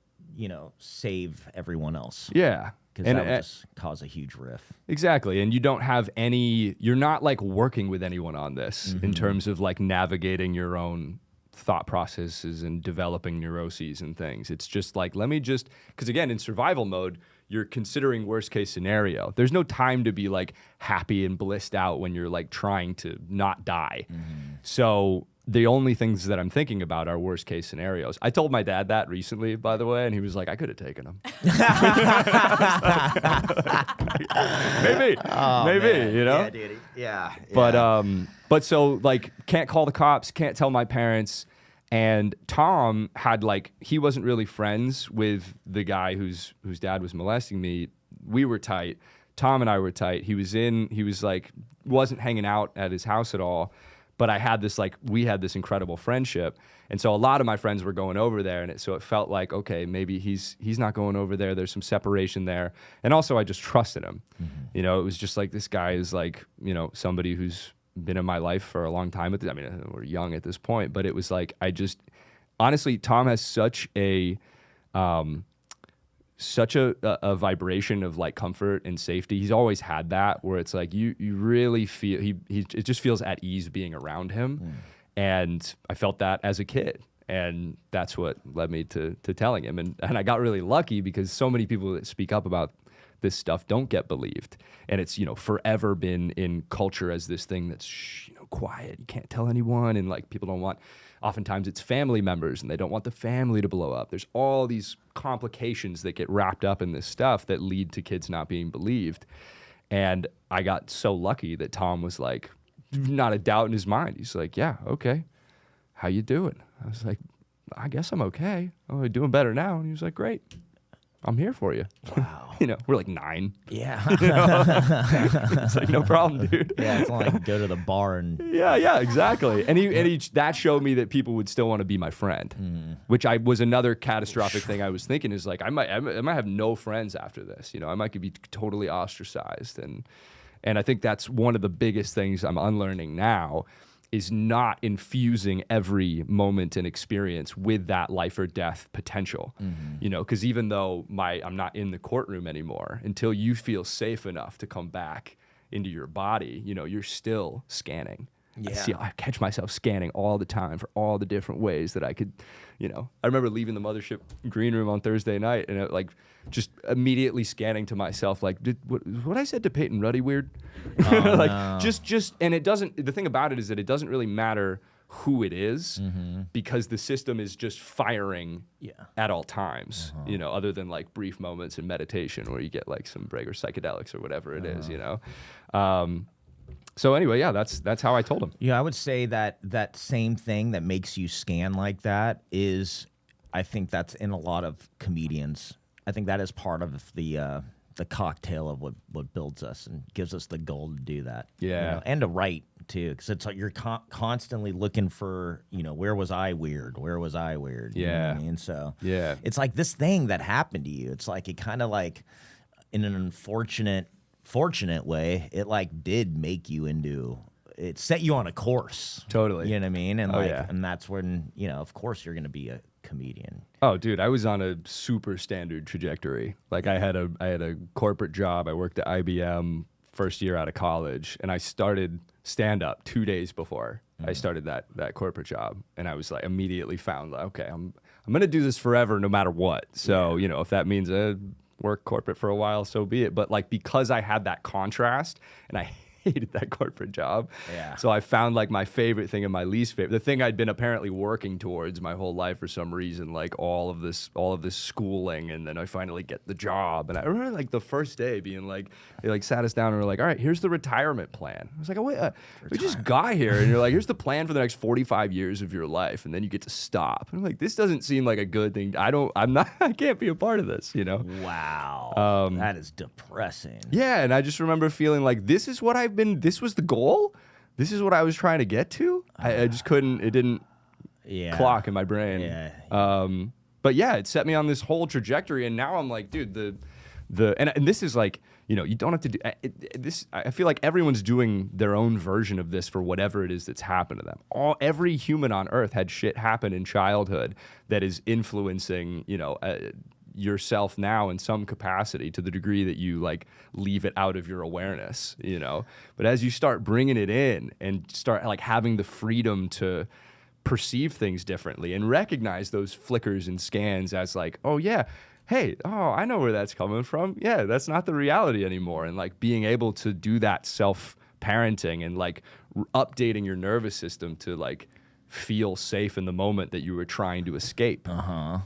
save everyone else. Yeah. Because that would just cause a huge riff. Exactly. And you don't have you're not like working with anyone on this in terms of like navigating your own thought processes and developing neuroses and things. It's just like, because again, in survival mode, you're considering worst case scenario. There's no time to be like happy and blissed out when you're like trying to not die. So the only things that I'm thinking about are worst case scenarios. I told my dad that recently, by the way, and he was like, I could have taken him. Maybe, Man. you know? Yeah, dude. Yeah. But so like, can't call the cops, can't tell my parents. And Tom had like, he wasn't really friends with the guy whose dad was molesting me. We were tight. Tom and I were tight. He was like, wasn't hanging out at his house at all. But we had this incredible friendship. And so a lot of my friends were going over there. And so it felt like, okay, maybe he's not going over there. There's some separation there. And also I just trusted him. Mm-hmm. You know, it was just like, this guy is like, you know, somebody who's been in my life for a long time. I mean, we're young at this point, but it was like, honestly, Tom has such a vibration of like comfort and safety. He's always had that, where it's like you really feel it just feels at ease being around him. And I felt that as a kid, and that's what led me to telling him. And I got really lucky, because so many people that speak up about this stuff don't get believed, and it's, you know, forever been in culture as this thing that's quiet, you can't tell anyone, and like people don't want. Oftentimes it's family members, and they don't want the family to blow up. There's all these complications that get wrapped up in this stuff that lead to kids not being believed. And I got so lucky that Tom was like, not a doubt in his mind. He's like, yeah, okay. How you doing? I was like, I guess I'm okay. I'm doing better now. And he was like, great. I'm here for you. Wow. You know, we're like 9. Yeah. You know? It's like, no problem, dude. Yeah, it's not like go to the bar and... Yeah, exactly. And that showed me that people would still want to be my friend, which was another catastrophic thing I was thinking, is like, I might have no friends after this. You know, I might be totally ostracized. And I think that's one of the biggest things I'm unlearning now, is not infusing every moment and experience with that life or death potential. You know, because even though I'm not in the courtroom anymore, until you feel safe enough to come back into your body, you know, you're still scanning. Yeah. I catch myself scanning all the time for all the different ways that I could, you know. I remember leaving the mothership green room on Thursday night, and like just immediately scanning to myself, like, what I said to Peyton Ruddy weird? Oh, like, no. just, and it doesn't. The thing about it is that it doesn't really matter who it is, because the system is just firing at all times. You know, other than like brief moments in meditation where you get like some break or psychedelics or whatever it is. You know. So anyway, yeah, that's how I told him. Yeah, I would say that same thing that makes you scan like that is, I think that's in a lot of comedians. I think that is part of the cocktail of what builds us and gives us the goal to do that. Yeah. You know, and to write too, because it's like you're constantly looking for, you know, where was I weird? Where was I weird? You know what I mean? So yeah, it's like this thing that happened to you. It's like it kind of like, in an fortunate way, it like did make you into, it set you on a course. Totally. You know what I mean? And and that's when, you know, of course you're going to be a comedian. Oh, dude, I was on a super standard trajectory. Like I had a corporate job. I worked at IBM first year out of college, and I started stand up 2 days before I started that corporate job. And I was like, immediately found like, okay, I'm going to do this forever no matter what. So, you know, if that means work corporate for a while, so be it. But like, because I had that contrast, and I hated that corporate job. Yeah. So I found like my favorite thing and my least favorite, the thing I'd been apparently working towards my whole life for some reason, like all of this schooling, and then I finally get the job. And I remember like the first day being like, they like sat us down and were like, all right, here's the retirement plan. I was like, oh, wait, we just got here, and you're like, here's the plan for the next 45 years of your life, and then you get to stop. And I'm like, this doesn't seem like a good thing. I can't be a part of this, you know? Wow. That is depressing. Yeah, and I just remember feeling like this was the goal? This is what I was trying to get to? I just couldn't, it didn't clock in my brain. Yeah. But yeah, it set me on this whole trajectory, and now I'm like, dude, and this is like, you know, you don't have to do this. I feel like everyone's doing their own version of this for whatever it is that's happened to them. Every human on earth had shit happen in childhood that is influencing, you know, yourself now in some capacity, to the degree that you like leave it out of your awareness, you know. But as you start bringing it in and start like having the freedom to perceive things differently and recognize those flickers and scans as like, oh yeah, hey, oh, I know where that's coming from. Yeah, that's not the reality anymore. And like being able to do that self-parenting and like updating your nervous system to like feel safe in the moment that you were trying to escape.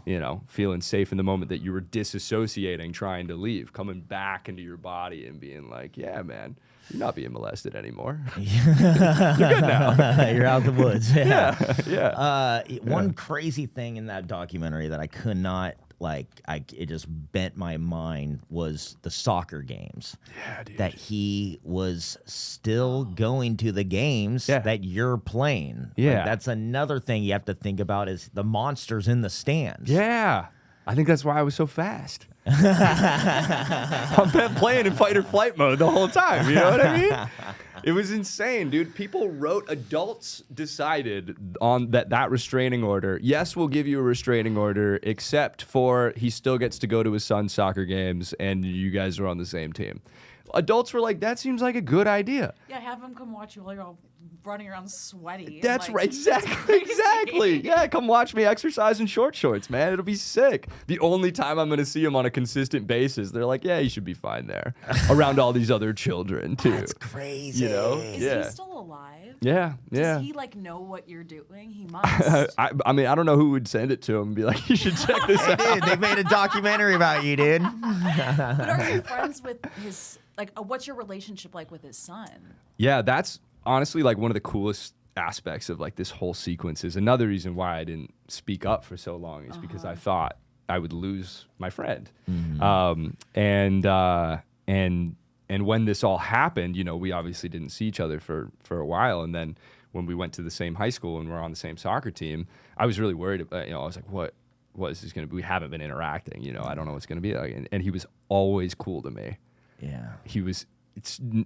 You know, feeling safe in the moment that you were disassociating, trying to leave, coming back into your body and being like, yeah, man, you're not being molested anymore. You're good now. You're out the woods. Yeah. One crazy thing in that documentary that I could not, like, it just bent my mind was the soccer games. Yeah, dude. That he was still going to the games that you're playing. Yeah. Like, that's another thing you have to think about is the monsters in the stands. Yeah. I think that's why I was so fast. I've been playing in fight or flight mode the whole time. You know what I mean? It was insane, dude. Adults decided on that restraining order. Yes, we'll give you a restraining order, except for he still gets to go to his son's soccer games and you guys are on the same team. Adults were like, that seems like a good idea. Yeah, have him come watch you while you're all running around sweaty. That's like, right. Exactly. Yeah, come watch me exercise in short shorts, man. It'll be sick. The only time I'm going to see him on a consistent basis, they're like, yeah, you should be fine there. Around all these other children, too. That's crazy. You know? Is he still alive? Yeah. Does he, like, know what you're doing? He must. I mean, I don't know who would send it to him and be like, you should check this out. Dude, they made a documentary about you, dude. But are you friends with his, like, what's your relationship like with his son? Yeah, that's honestly like one of the coolest aspects of like this whole sequence. Is another reason why I didn't speak up for so long is because I thought I would lose my friend. And when this all happened, you know, we obviously didn't see each other for a while. And then when we went to the same high school and we're on the same soccer team, I was really worried about, you know, I was like, what is this going to be? We haven't been interacting, you know, I don't know what's going to be like. And he was always cool to me. Yeah.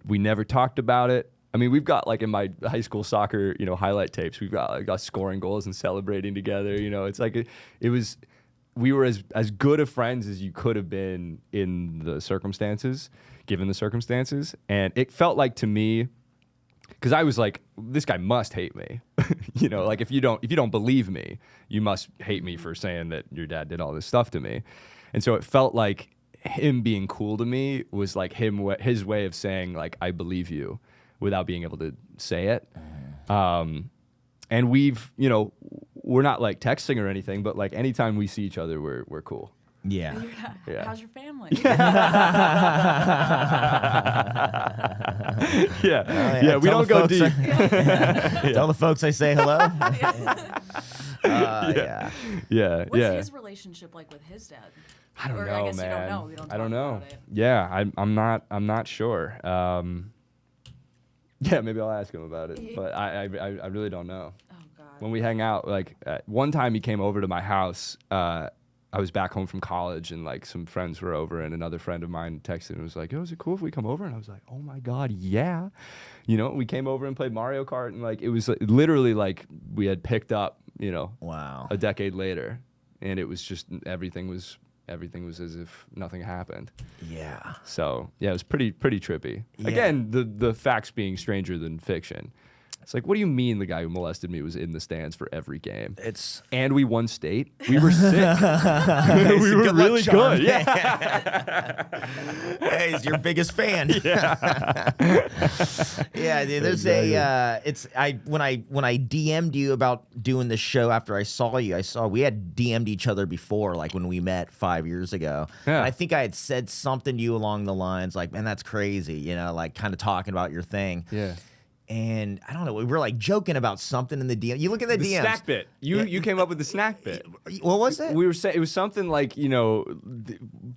We never talked about it. I mean, we've got like in my high school soccer, you know, highlight tapes, we've got like us scoring goals and celebrating together. You know, it's like we were as good of friends as you could have been in the circumstances, given the circumstances. And it felt like to me, because I was like, this guy must hate me. You know, like if you don't believe me, you must hate me for saying that your dad did all this stuff to me. And so it felt like him being cool to me was like his way of saying like, I believe you, without being able to say it. And we've, you know, we're not like texting or anything, but like anytime we see each other, we're cool. Yeah. How's your family? Yeah. We don't go deep. Tell the folks I say hello. Yeah. What's his relationship like with his dad? I don't know, I guess man. you don't know. We don't I don't talk know. about it. Yeah, I'm not sure. Yeah, maybe I'll ask him about it, but I really don't know. Oh God. When we hang out, like one time he came over to my house. I was back home from college and like some friends were over and another friend of mine texted and was like, yo, is it cool if we come over? And I was like, oh my God, yeah. You know, we came over and played Mario Kart and like, it was literally like we had picked up, you know, a decade later. And it was just, everything was as if nothing happened. Yeah. So yeah, it was pretty trippy. Yeah. Again, the facts being stranger than fiction. It's like, what do you mean the guy who molested me was in the stands for every game? And we won state. We were sick. We were really good. Yeah. Hey, he's your biggest fan. Yeah. Yeah, dude, there's when I DM'd you about doing this show after I saw you, we had DM'd each other before, like when we met 5 years ago. Yeah. And I think I had said something to you along the lines like, man, that's crazy, you know, like kind of talking about your thing. Yeah. And I don't know, we were like joking about something in the DM. You look at the DMs. Snack bit. You came up with the snack bit. What was it? We were saying it was something like, you know,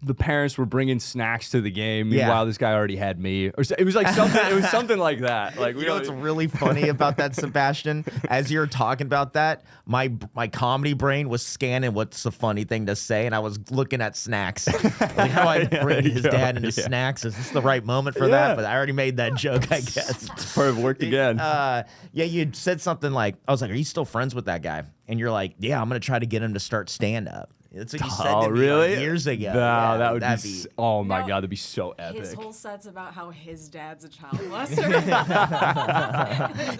the parents were bringing snacks to the game. Meanwhile, this guy already had me. Or it was like something. It was something like that. Like you know what's really funny about that, Sebastian? As you're talking about that, my comedy brain was scanning what's the funny thing to say, and I was looking at snacks. Like how I bring his dad into snacks. Is this the right moment for that? But I already made that joke, I guess. It's part of work. Again. Yeah, you said something like, I was like, are you still friends with that guy? And you're like, yeah, I'm going to try to get him to start stand-up. That's what you said to me like years ago. No, yeah, that would be oh my God, that'd be so epic. His whole set's about how his dad's a child molester.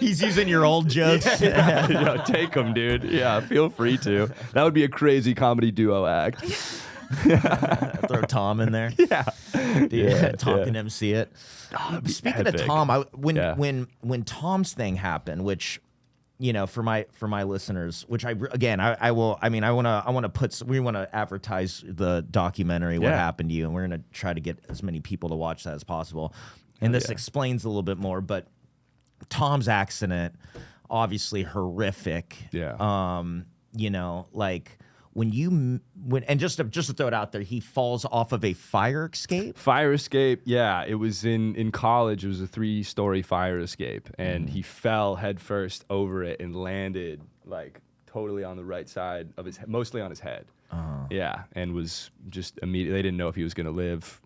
He's using your old jokes. Yeah, take them, dude. Yeah, feel free to. That would be a crazy comedy duo act. Throw Tom in there. Yeah. Tom can MC it. Speaking of Tom, when Tom's thing happened, which for my listeners, which we want to advertise the documentary, What Happened to You, and we're going to try to get as many people to watch that as possible. And this explains a little bit more, but Tom's accident, obviously horrific. Yeah. And just to throw it out there, he falls off of a fire escape. Fire escape, yeah. It was in college. It was a 3-story fire escape, and he fell headfirst over it and landed like totally on the right side of mostly on his head. Yeah, and was just immediately. They didn't know if he was going to live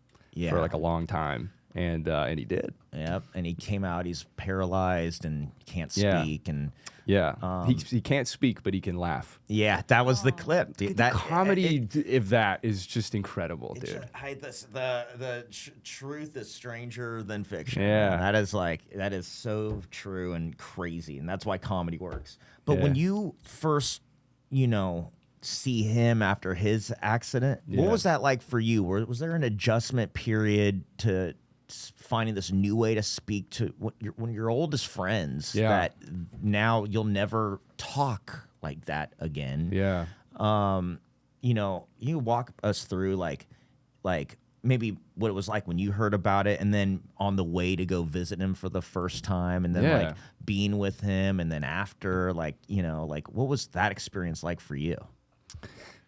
for like a long time, and he did. Yep, and he came out. He's paralyzed and can't speak, and he can't speak, but he can laugh. Yeah, that was the clip. Dude. The comedy of that is just incredible, dude. The truth is stranger than fiction. Yeah, that is so true and crazy, and that's why comedy works. But when you first, see him after his accident, what was that like for you? Was there an adjustment period to finding this new way to speak to one of your oldest friends that now you'll never talk like that again? Yeah. You walk us through like maybe what it was like when you heard about it, and then on the way to go visit him for the first time, and then like being with him, and then after, like what was that experience like for you?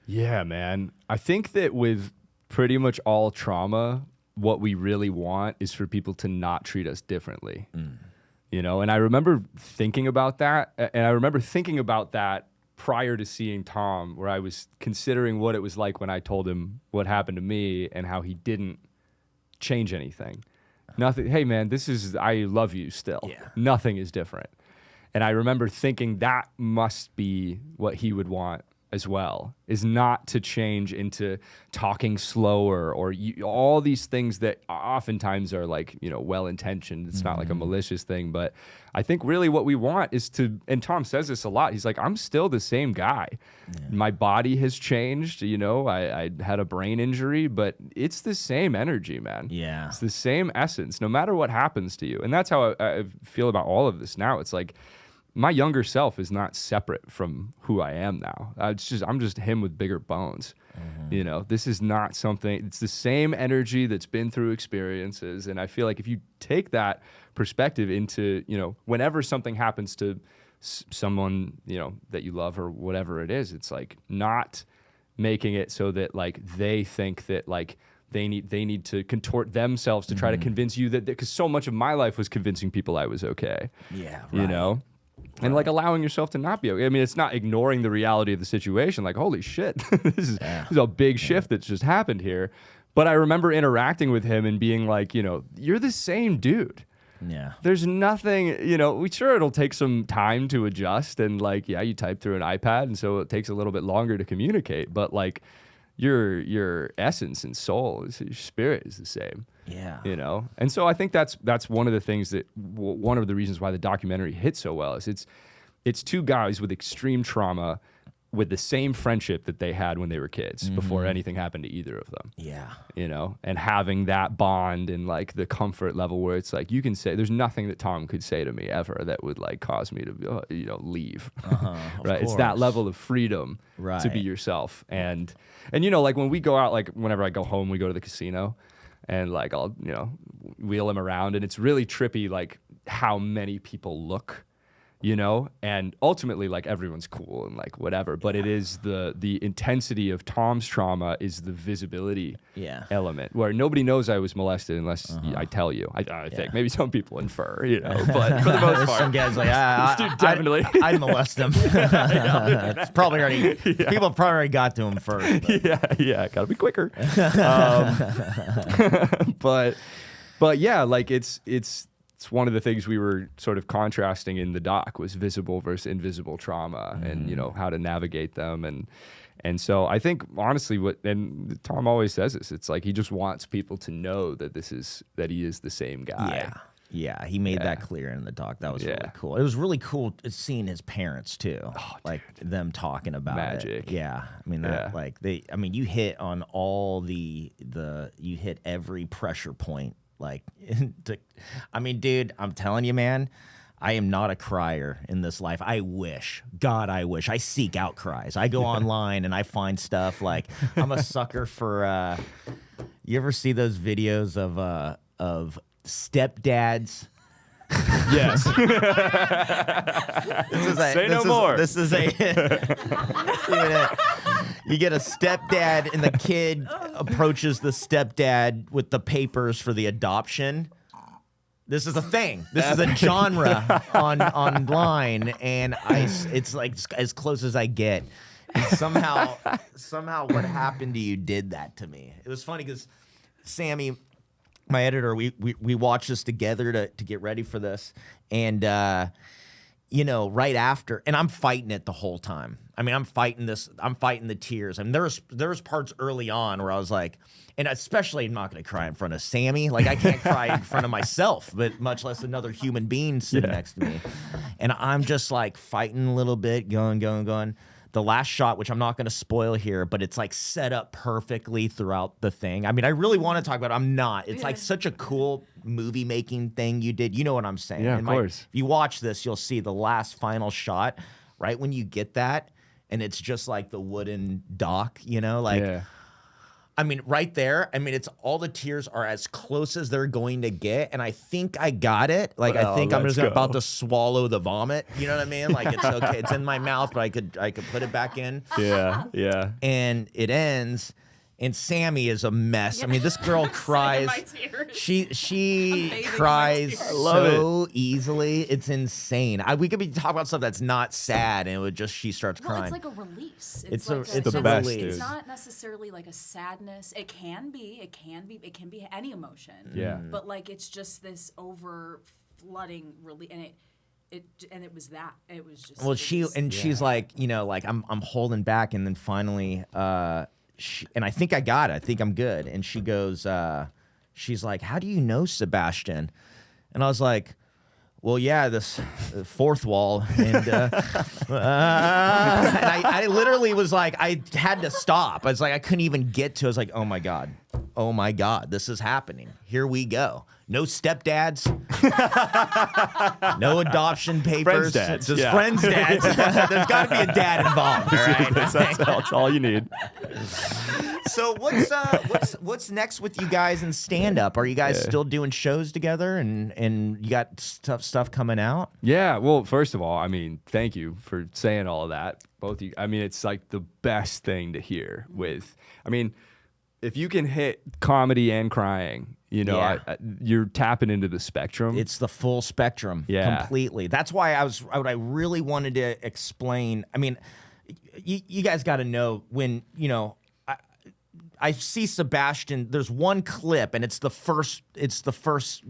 Yeah, man. I think that with pretty much all trauma, what we really want is for people to not treat us differently. And I remember thinking about that, prior to seeing Tom, where I was considering what it was like when I told him what happened to me and how he didn't change anything. Nothing. Hey, man, I love you still. Yeah. Nothing is different. And I remember thinking that must be what he would want as well, is not to change into talking slower or all these things that oftentimes are like, well-intentioned. It's not like a malicious thing, but I think really what we want is and Tom says this a lot, he's like, I'm still the same guy. My body has changed, I had a brain injury, but it's the same energy, man. Yeah. It's the same essence, no matter what happens to you. And that's how I feel about all of this now. It's like, my younger self is not separate from who I am now. I'm just him with bigger bones. This is not something, it's the same energy that's been through experiences. And I feel like if you take that perspective into, whenever something happens to someone, that you love or whatever it is, it's like not making it so that like they think that like they need to contort themselves to try to convince you that, because so much of my life was convincing people I was okay. Yeah. Right. And like allowing yourself to not be okay. I mean, it's not ignoring the reality of the situation. Like, holy shit, this is a big shift that's just happened here. But I remember interacting with him and being like, you're the same dude. Yeah. There's nothing, sure it'll take some time to adjust, and like, you type through an iPad, and so it takes a little bit longer to communicate. But like, your essence and soul, your spirit is the same. Yeah. And so I think that's one of the things that one of the reasons why the documentary hit so well is it's two guys with extreme trauma with the same friendship that they had when they were kids before anything happened to either of them. Yeah. And having that bond and like the comfort level where it's like, you can say, there's nothing that Tom could say to me ever that would like cause me to, leave. Right. It's that level of freedom to be yourself. And like when we go out, like whenever I go home, we go to the casino and like, I'll, wheel him around, and it's really trippy, like how many people look, and ultimately like everyone's cool and like whatever, but it is the intensity of Tom's trauma is the visibility element, where nobody knows I was molested unless I tell you. I think maybe some people infer, but for the most part, some guys like, definitely. I molest them. It's probably already, people have probably already got to him first. But. Yeah, gotta be quicker. But yeah, like it's one of the things we were sort of contrasting in the doc was visible versus invisible trauma, and how to navigate them, and so I think honestly and Tom always says this, it's like he just wants people to know that he is the same guy. Yeah, he made that clear in the doc. That was really cool. It was really cool seeing his parents too, like them talking about magic. It. Yeah, I mean you hit on all you hit every pressure point. Like, dude, I'm telling you, man, I am not a crier in this life. I wish. God, I wish. I seek out cries. I go online and I find stuff like I'm a sucker for you ever see those videos of stepdads? Yes. Say no more. This is a you get a stepdad and the kid approaches the stepdad with the papers for the adoption. This is a thing. This is a genre online, and it's like as close as I get. And somehow, what happened to you did that to me. It was funny because Sami, my editor, we watched this together to get ready for this, and right after, and I'm fighting it the whole time. I mean, I'm fighting the tears. I mean, there was parts early on where I was like, and especially I'm not going to cry in front of Sami. Like I can't cry in front of myself, but much less another human being sitting next to me. And I'm just like fighting a little bit, going. The last shot, which I'm not going to spoil here, but it's like set up perfectly throughout the thing. I mean, I really want to talk about it. I'm not. It's like such a cool movie making thing you did. You know what I'm saying? Yeah, of course. If you watch this, you'll see the last final shot, right when you get that, and it's just like the wooden dock, Yeah. I mean, right there. I mean, it's all the tears are as close as they're going to get, and I think I got it. Like, I think I'm just about to swallow the vomit. You know what I mean? Like, it's okay. It's in my mouth, but I could put it back in. Yeah. And it ends, and Sami is a mess. I mean, this girl cries. She cries so easily. It's insane. We could be talking about stuff that's not sad, and it would just she starts crying. It's like a release. It's the best, dude. It's not necessarily like a sadness. It can be any emotion. Yeah. But like it's just this over flooding release, and it was that. It was just. Well, she's like, like I'm holding back, and then finally, and I think I got it. I think I'm good. And she goes, she's like, "How do you know Sebastian?" And I was like, "Well, yeah, this fourth wall." And, and I literally was like, I had to stop. I was like, I couldn't even get to. I was like, oh my god, this is happening. Here we go. No stepdads, no adoption papers, friends dads. just friends dads. There's got to be a dad involved. All right? That's all you need. So what's next with you guys in stand up? Are you guys still doing shows together and you got stuff coming out? Yeah. Well, first of all, I mean, thank you for saying all of that, both of you. I mean, it's like the best thing to hear. If you can hit comedy and crying, you're tapping into the spectrum. It's the full spectrum, completely. That's why what I really wanted to explain. I mean, you guys got to know when I see Sebastian. There's one clip, and it's the first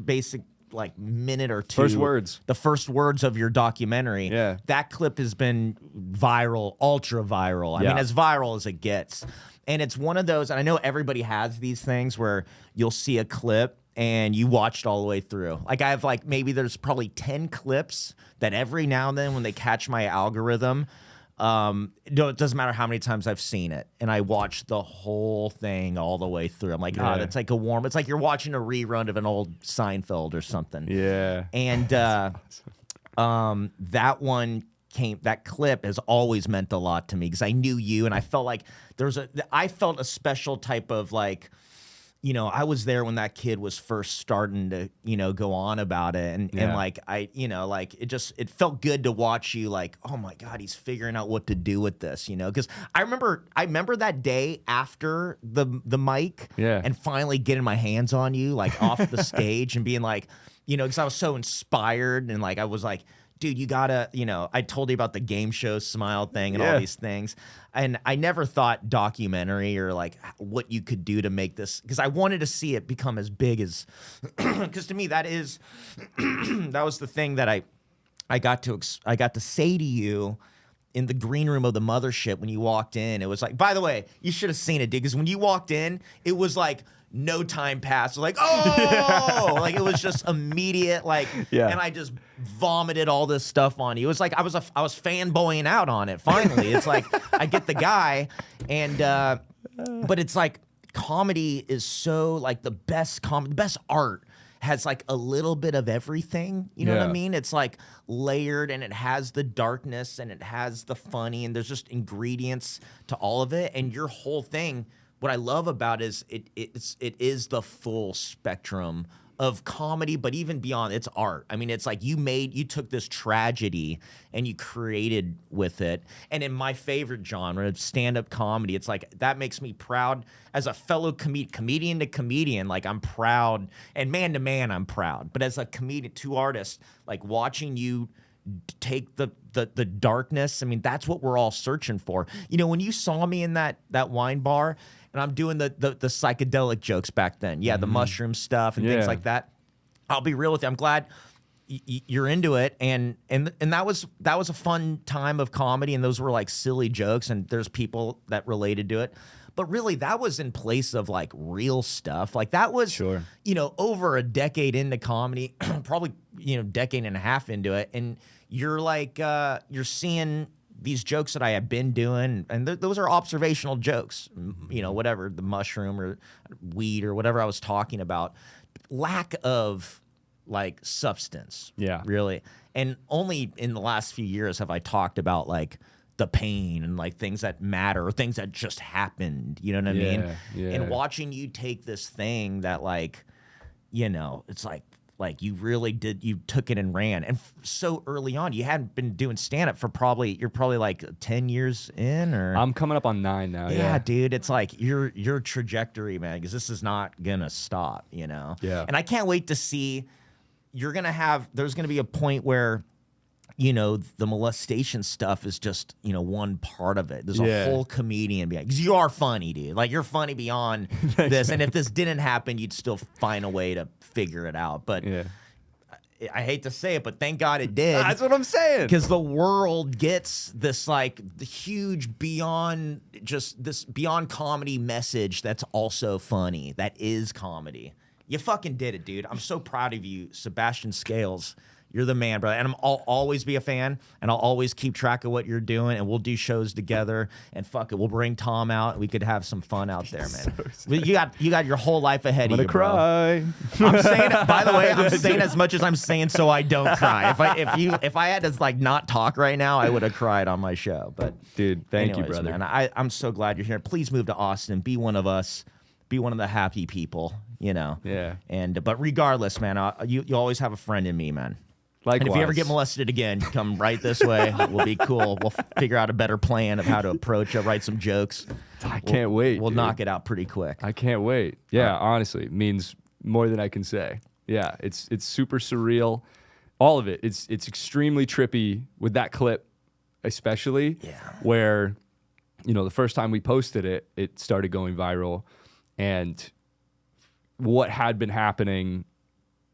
basic like minute or two. First words. The first words of your documentary. Yeah. That clip has been viral, ultra viral. I mean, as viral as it gets. And it's one of those, and I know everybody has these things where you'll see a clip and you watched all the way through. Like I have maybe there's probably 10 clips that every now and then when they catch my algorithm, it doesn't matter how many times I've seen it, and I watch the whole thing all the way through. I'm like, that's like it's like you're watching a rerun of an old Seinfeld or something. Yeah. And that clip has always meant a lot to me because I knew you, and I felt like I felt a special type of like, I was there when that kid was first starting to, go on about it. And like, it felt good to watch you like, oh my God, he's figuring out what to do with this, because I remember that day after the mic and finally getting my hands on you, like off the stage and being like, because I was so inspired and like, I was like, dude, you gotta, I told you about the game show smile thing and all these things. And I never thought documentary or like what you could do to make this, because I wanted to see it become as big as, because to me that was the thing that I got to say to you in the green room of the mothership when you walked in. It was like, by the way, you should have seen it, dude, because when you walked in, it was like, no time passed. Like, like it was just immediate, like, and I just vomited all this stuff on you. It was like I was fanboying out on it. Finally, it's like I get the guy, and but it's like comedy is so like the best art has like a little bit of everything. You know what I Yeah. mean? It's like layered, and it has the darkness, and it has the funny, and there's just ingredients to all of it. And your whole thing, what I love about it is it is the full spectrum of comedy, but even beyond, it's art. I mean, it's like you took this tragedy and you created with it. And in my favorite genre, stand-up comedy, it's like that makes me proud as a fellow comedian to comedian. Like, I'm proud, and man to man, I'm proud. But as a comedian, two artists, like watching you take the darkness. I mean, that's what we're all searching for. You know, when you saw me in that wine bar, and I'm doing the psychedelic jokes back then. Yeah, the mushroom stuff and things like that. I'll be real with you. I'm glad you're into it, and that was a fun time of comedy, and those were like silly jokes, and there's people that related to it. But really, that was in place of like real stuff. Like that was, Sure. you know, over a decade into comedy, probably, you know, decade and a half into it, and you're like you're seeing these jokes that I have been doing, and those are observational jokes, you know, whatever, the mushroom or weed or whatever I was talking about. Lack of, like, substance. Yeah. Really. And only in the last few years have I talked about, like, the pain and, like, things that matter or things that just happened. You know what I mean? Yeah. And watching you take this thing that, like, you know, it's like you really did, you took it and ran. And so early on, you hadn't been doing stand-up for you're probably like 10 years in, or? I'm coming up on 9 now. Yeah, dude, it's like your trajectory, man, because this is not gonna stop, you know? Yeah. And I can't wait to see, there's gonna be a point where, you know, the molestation stuff is just, you know, one part of it. There's a whole comedian behind, because you are funny, dude. Like, you're funny beyond this. And if this didn't happen, you'd still find a way to figure it out. But I hate to say it, but thank God it did. That's what I'm saying. Because the world gets this, like, the huge beyond comedy message that's also funny, that is comedy. You fucking did it, dude. I'm so proud of you, Sebastian Scales. You're the man, brother. And I'll always be a fan, and I'll always keep track of what you're doing, and we'll do shows together, and fuck it, we'll bring Tom out. We could have some fun out there, man. You got your whole life ahead of you, bro. I'm gonna I'm saying, by the way, I'm saying as much as I'm saying so I don't cry. If I had to, like, not talk right now, I would have cried on my show. But Dude, thank you, anyways, brother. man, I'm so glad you're here. Please move to Austin. Be one of us. Be one of the happy people, you know. Yeah. But regardless, man, you always have a friend in me, man. Likewise. And if you ever get molested again, come right this way. We'll be cool. We'll figure out a better plan of how to approach it, write some jokes. I can't wait. We'll dude. knock it out pretty quick. I can't wait. Yeah, honestly, it means more than I can say. Yeah, it's super surreal. All of it. It's extremely trippy with that clip, especially. Yeah. Where, you know, the first time we posted it, it started going viral, and what had been happening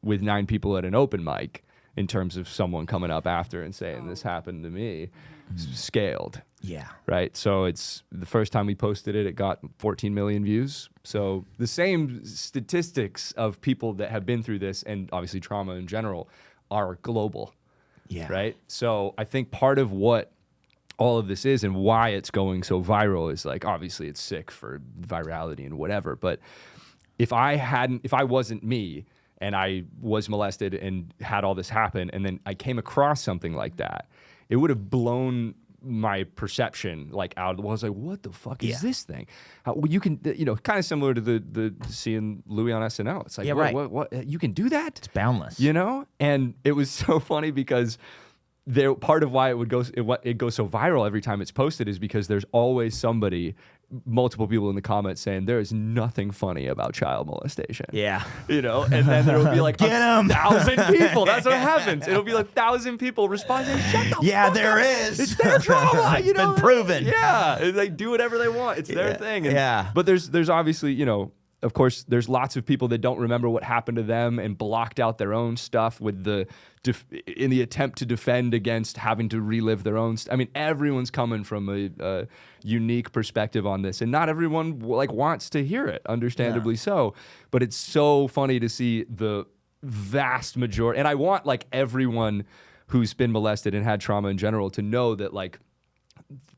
with 9 people at an open mic, in terms of someone coming up after and saying this happened to me, scaled. Yeah. Right. So it's the first time we posted it, it got 14 million views. So the same statistics of people that have been through this, and obviously trauma in general, are global. Yeah. Right. So I think part of what all of this is and why it's going so viral is, like, obviously it's sick for virality and whatever. But if I wasn't me, and I was molested and had all this happen, and then I came across something like that, it would have blown my perception, like, out of the wall. I was like, what the fuck is this thing? You can, you know, kind of similar to the seeing Louis on SNL. It's like, what, you can do that? It's boundless. You know? And it was so funny because part of why it goes so viral every time it's posted is because there's always multiple people in the comments saying there is nothing funny about child molestation. Yeah. You know, and then there will be like 1,000 people. That's what happens. It'll be like 1,000 people responding. Shut the fuck there up. is. It's their drama. It's been proven. Yeah. They do whatever they want. It's their thing. Yeah. But there's obviously, you know, of course, there's lots of people that don't remember what happened to them and blocked out their own stuff in the attempt to defend against having to relive their own. I mean, everyone's coming from a unique perspective on this, and not everyone wants to hear it. Understandably so, but it's so funny to see the vast majority. And I want everyone who's been molested and had trauma in general to know that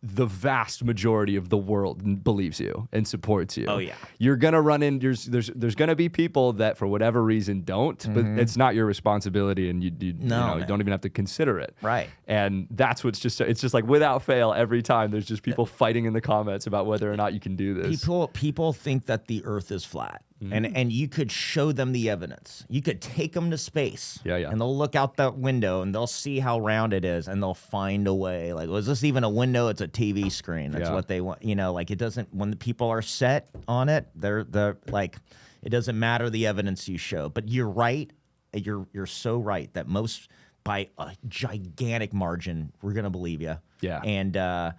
the vast majority of the world believes you and supports you. Oh, yeah. You're gonna run in. There's gonna be people that for whatever reason don't, but it's not your responsibility, and you don't even have to consider it. Right. And that's what's it's just like without fail every time there's just people fighting in the comments about whether or not you can do this. People think that the Earth is flat. And you could show them the evidence. You could take them to space. Yeah. And they'll look out that window and they'll see how round it is and they'll find a way. Like, was this even a window? It's a TV screen. That's what they want. Like it doesn't, when the people are set on it, they're like, it doesn't matter the evidence you show. But you're right. You're so right that most, by a gigantic margin, we're going to believe you. Yeah. And,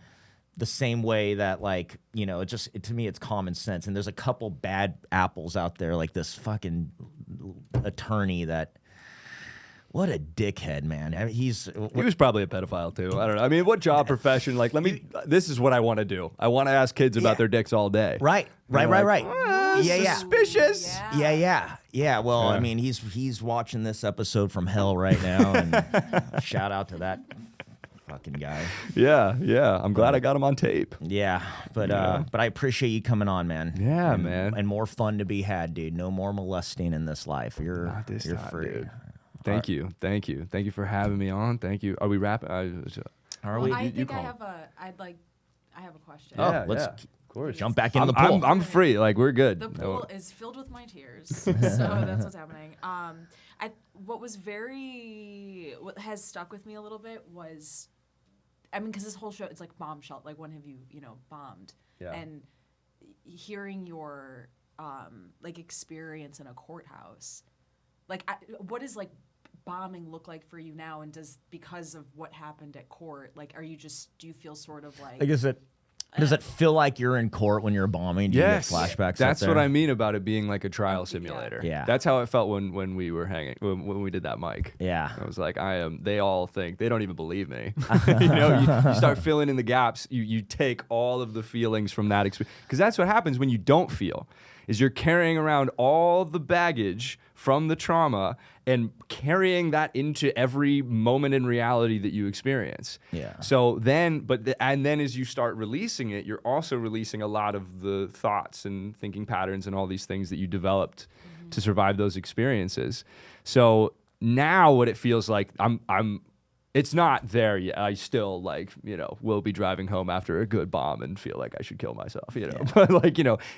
the same way that, like, to me, it's common sense. And there's a couple bad apples out there, like this fucking attorney that, what a dickhead, man. I mean, he was probably a pedophile too. I don't know. I mean, what job profession? Like, this is what I want to do. I want to ask kids about their dicks all day. Right. Suspicious. Yeah. Well, I mean, he's watching this episode from hell right now, and shout out to that fucking guy. Yeah. I'm glad I got him on tape. Yeah, but I appreciate you coming on, man. Yeah, and, man. And more fun to be had, dude. No more molesting in this life. You're free. Dude. Thank you for having me on. Thank you. Are we wrapping? Are we? I think I have a question. Oh, let's of course. jump back in the pool. I'm free. Like, we're good. The pool is filled with my tears, so that's what's happening. What has stuck with me a little bit was, I mean, because this whole show, it's like bomb shelter. Like, when have you, bombed? Yeah. And hearing your experience in a courthouse, like, what does like bombing look like for you now? And because of what happened at court, like, do you feel sort of like? Does it feel like you're in court when you're bombing? Do you get flashbacks? That's what I mean about it being like a trial simulator. Yeah. That's how it felt when we were hanging, when we did that mic. Yeah. I was like, they all think, they don't even believe me. You start filling in the gaps. You take all of the feelings from that experience. Because that's what happens when you don't feel, is you're carrying around all the baggage from the trauma and carrying that into every moment in reality that you experience. Yeah. So then, and then as you start releasing it, you're also releasing a lot of the thoughts and thinking patterns and all these things that you developed to survive those experiences. So now what it feels like, it's not there yet. I still will be driving home after a good bomb and feel like I should kill myself, But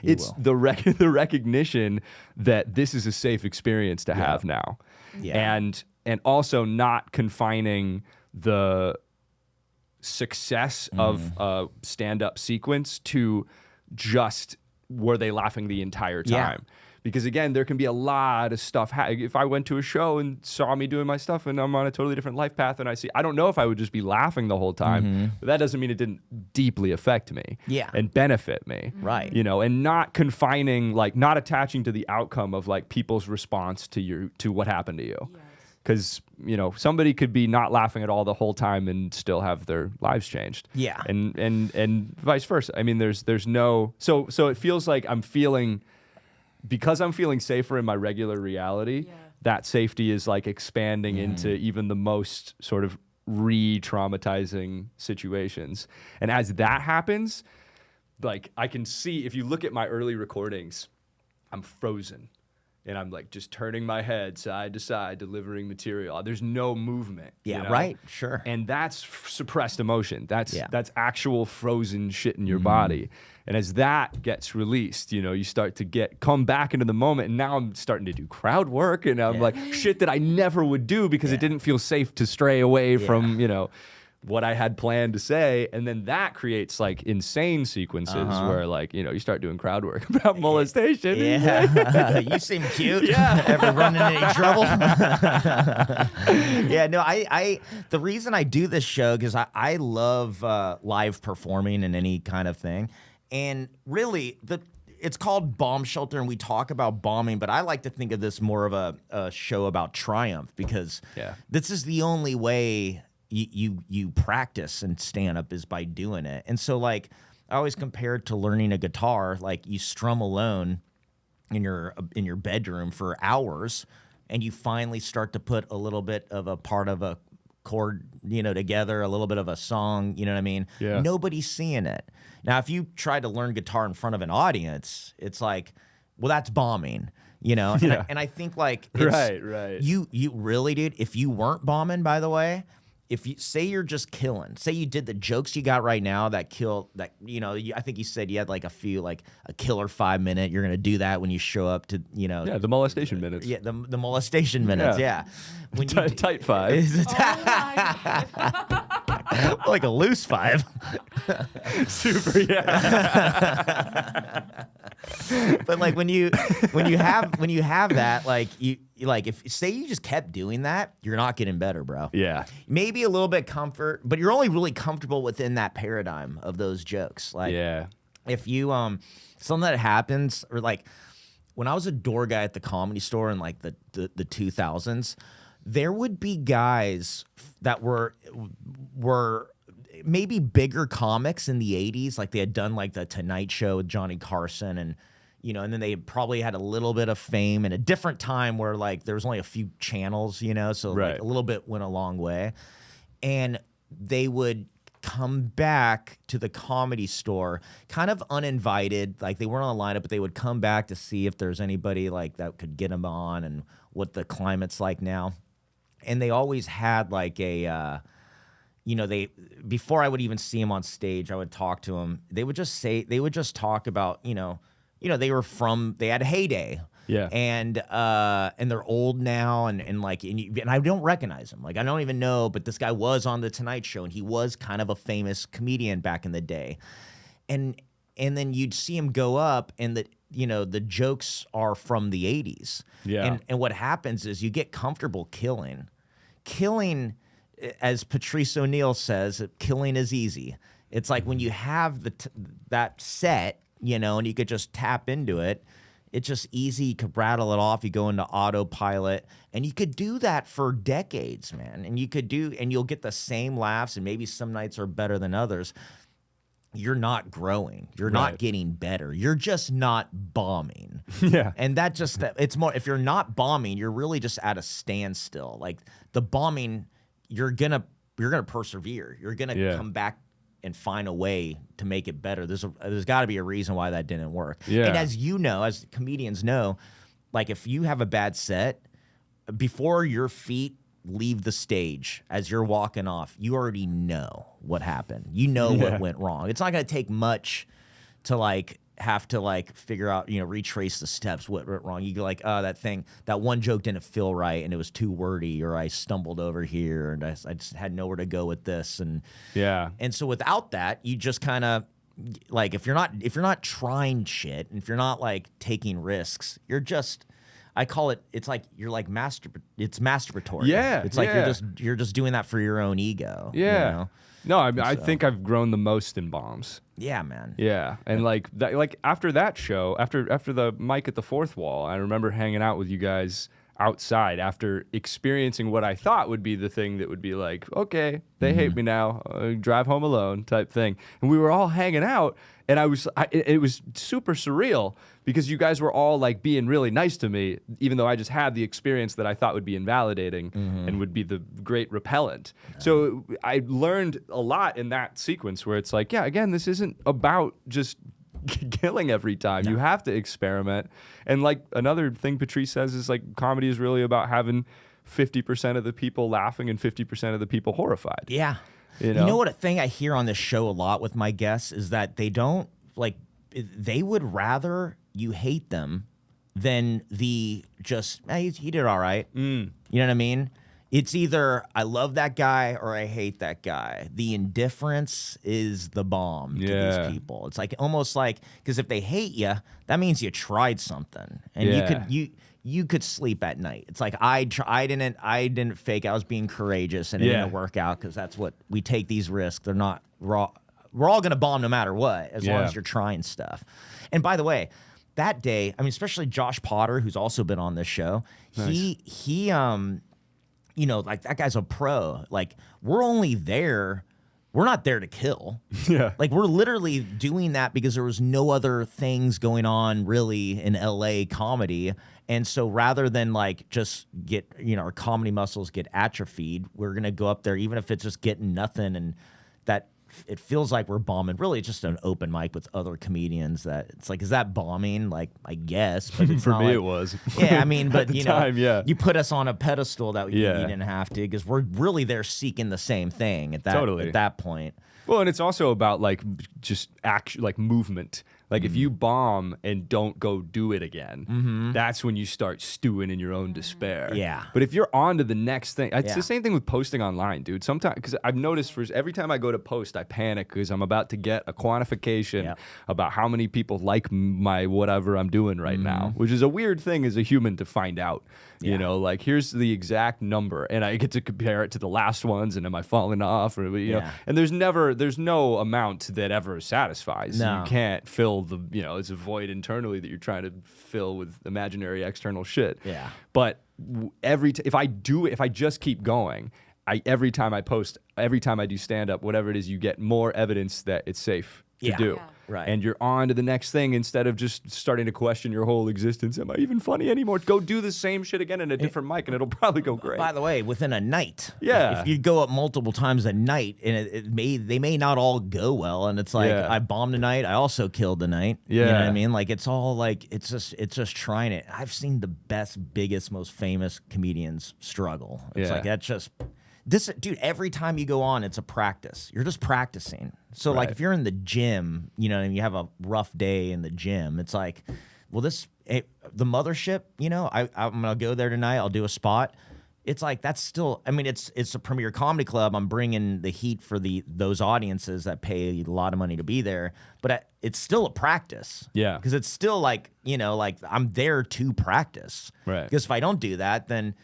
it's the recognition that this is a safe experience to have now. Yeah. And also not confining the success of a stand-up sequence to just were they laughing the entire time. Because again, there can be a lot of stuff. If I went to a show and saw me doing my stuff and I'm on a totally different life path and I don't know if I would just be laughing the whole time, but that doesn't mean it didn't deeply affect me and benefit me. Right. And not confining, like not attaching to the outcome of like people's response to what happened to you. Because, somebody could be not laughing at all the whole time and still have their lives changed. Yeah. And vice versa. I mean, there's no, so it feels like because I'm feeling safer in my regular reality, that safety is like expanding into even the most sort of re-traumatizing situations. And as that happens, like I can see, if you look at my early recordings, I'm frozen. And I'm like just turning my head side to side, delivering material. There's no movement. Yeah, right. Sure. And that's suppressed emotion. That's actual frozen shit in your body. And as that gets released, you start to come back into the moment. And now I'm starting to do crowd work, and I'm like shit that I never would do because it didn't feel safe to stray away from what I had planned to say. And then that creates like insane sequences where like, you start doing crowd work about molestation. Yeah. You seem cute. Yeah. Ever run into any trouble? Yeah, no, the reason I do this show, because I love live performing in any kind of thing. And really, it's called Bomb Shelter, and we talk about bombing, but I like to think of this more of a show about triumph, because this is the only way you practice and stand up is by doing it. And so like I always compare it to learning a guitar. Like you strum alone in your bedroom for hours, and you finally start to put a little bit of a part of a chord, together, a little bit of a song, you know what I mean? Yeah. Nobody's seeing it. Now, if you try to learn guitar in front of an audience, it's like, well, that's bombing, And, Yeah. I think like, it's, Right. You really, dude, if you weren't bombing, by the way, if you say you're just killing, say you did the jokes you got right now that kill that, I think you said you had like a few, like a killer 5 minute. You're going to do that when you show up to, Yeah, the molestation minutes. Yeah, the molestation minutes. Yeah. When you Tight 5. Like a loose 5. Super, yeah. But like when you have that, like if say you just kept doing that, you're not getting better, bro. Yeah. Maybe a little bit comfort, but you're only really comfortable within that paradigm of those jokes. Like if you something that happens, or like when I was a door guy at the Comedy Store in like the 2000s, there would be guys that were maybe bigger comics in the 80s, like they had done like the Tonight Show with Johnny Carson, and and then they probably had a little bit of fame in a different time where like there was only a few channels, so like a little bit went a long way, and they would come back to the Comedy Store kind of uninvited, like they weren't on the lineup, but they would come back to see if there's anybody like that could get them on and what the climate's like now. And they always had like a before I would even see them on stage, I would talk to them. They would just talk about, they had a heyday. Yeah. And they're old now, and I don't recognize them. Like I don't even know, but this guy was on the Tonight Show, and he was kind of a famous comedian back in the day. And then you'd see him go up, and the jokes are from the 80s. Yeah. And what happens is you get comfortable killing, as Patrice O'Neill says, killing is easy. It's like when you have that set, and you could just tap into it, it's just easy. You could rattle it off. You go into autopilot, and you could do that for decades, man. And you'll get the same laughs, and maybe some nights are better than others. You're not growing. You're not getting better. You're just not bombing. Yeah. And it's more, if you're not bombing, you're really just at a standstill. Like the bombing, you're gonna persevere. You're gonna come back and find a way to make it better. There's got to be a reason why that didn't work. Yeah. And as comedians know, like if you have a bad set, before your feet leave the stage, as you're walking off, you already know what happened. You know what went wrong. It's not going to take much to have to figure out, retrace the steps, what went wrong. You go like, oh, that one joke didn't feel right, and it was too wordy, or I stumbled over here, and I just had nowhere to go with this. And so without that, you just kind of like, if you're not trying shit, and if you're not like taking risks, you're just, I call it, it's like you're like it's masturbatory. Yeah. It's like you're just doing that for your own ego. Yeah. No, I think I've grown the most in bombs. Yeah, man. Yeah. And after that show, after the mic at the Fourth Wall, I remember hanging out with you guys outside after experiencing what I thought would be the thing that would be like, okay, they hate me now, drive home alone type thing. And we were all hanging out, and it was super surreal because you guys were all like being really nice to me, even though I just had the experience that I thought would be invalidating and would be the great repellent. So I learned a lot in that sequence where it's like, yeah, again, this isn't about just killing every time. You have to experiment. And like another thing Patrice says is like comedy is really about having 50% of the people laughing and 50% of the people horrified. Yeah. You know what, a thing I hear on this show a lot with my guests is that they would rather you hate them than he did all right. You know what I mean? It's either I love that guy or I hate that guy. The indifference is the bomb to these people. It's like almost like, because if they hate you, that means you tried something, and you could sleep at night. It's like I didn't fake. I was being courageous, and it didn't work out because that's what we take these risks. They're not raw. We're all gonna bomb no matter what, as long as you're trying stuff. And by the way, that day, I mean, especially Josh Potter, who's also been on this show, he like that guy's a pro. Like we're only there we're not there to kill. Yeah. Like, we're literally doing that because there was no other things going on really in LA comedy. And so rather than like just get, our comedy muscles get atrophied, we're going to go up there, even if it's just getting nothing. And that it feels like we're bombing. Really, it's just an open mic with other comedians that it's like, is that bombing? Like, I guess. But it's For not me, like, it was. Yeah, I mean, but time, yeah. you put us on a pedestal that you didn't have to, because we're really there seeking the same thing at that point. Well, and it's also about like just action, like movement. Like if you bomb and don't go do it again, that's when you start stewing in your own despair. Yeah. But if you're on to the next thing, it's the same thing with posting online, dude. Sometimes, because I've noticed every time I go to post, I panic because I'm about to get a quantification about how many people like my whatever I'm doing right now, which is a weird thing as a human to find out. You know, like here's the exact number, and I get to compare it to the last ones, and am I falling off? Or know, and there's no amount that ever satisfies. No. You can't fill the, it's a void internally that you're trying to fill with imaginary external shit. Yeah. But if I just keep going, every time I post, every time I do stand up, whatever it is, you get more evidence that it's safe to do. Yeah. Right. And you're on to the next thing instead of just starting to question your whole existence. Am I even funny anymore? Go do the same shit again in a different mic and it'll probably go great. By the way, within a night. Yeah. If you go up multiple times a night, and they may not all go well, and it's like, I bombed tonight, I also killed tonight. Yeah. You know what I mean? Like, it's all like, it's just trying it. I've seen the best, biggest, most famous comedians struggle. It's like, that's just... Dude, every time you go on, it's a practice. You're just practicing. So, like, if you're in the gym, and you have a rough day in the gym, it's like, well, the mothership, I'm going to go there tonight. I'll do a spot. It's like, that's still, I mean, it's a premier comedy club. I'm bringing the heat for those audiences that pay a lot of money to be there. But it's still a practice. Yeah. Because it's still like, like I'm there to practice. Right. Because if I don't do that, then,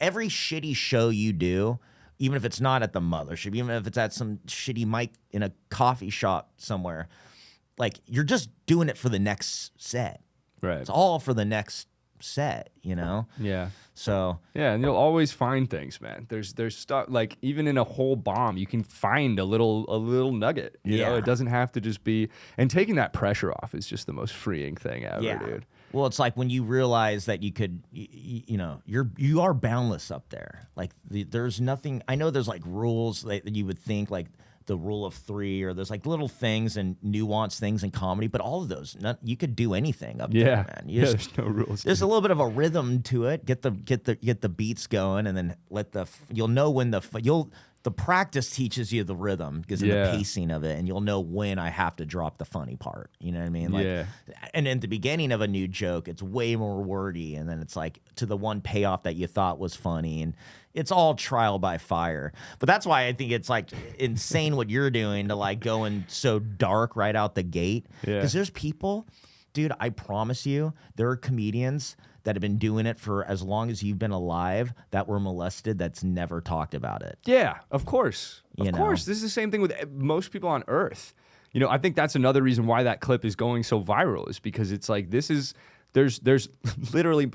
every shitty show you do, even if it's not at the mothership, even if it's at some shitty mic in a coffee shop somewhere, like, you're just doing it for the next set. Right. It's all for the next set, Yeah. So yeah, and you'll always find things, man. There's stuff, like, even in a whole bomb, you can find a little nugget. You know, it doesn't have to just be. And taking that pressure off is just the most freeing thing ever, dude. Well, it's like when you realize that you could, you are boundless up there. Like, there's nothing. I know there's like rules that you would think, like the rule of 3, or there's like little things and nuanced things in comedy, but all of those, you could do anything up there, man. There's no rules. There's a little bit of a rhythm to it. Get the beats going, and then you'll know when the practice teaches you the rhythm, because of the pacing of it, and you'll know when I have to drop the funny part. You know what I mean? Like, and in the beginning of a new joke, it's way more wordy, and then it's like to the one payoff that you thought was funny, and it's all trial by fire. But that's why I think it's like insane what you're doing to like going so dark right out the gate. Because there's people, dude, I promise you, there are comedians that have been doing it for as long as you've been alive that were molested that's never talked about it. Yeah, of course. Of course. This is the same thing with most people on Earth. I think that's another reason why that clip is going so viral, is because it's like, there's literally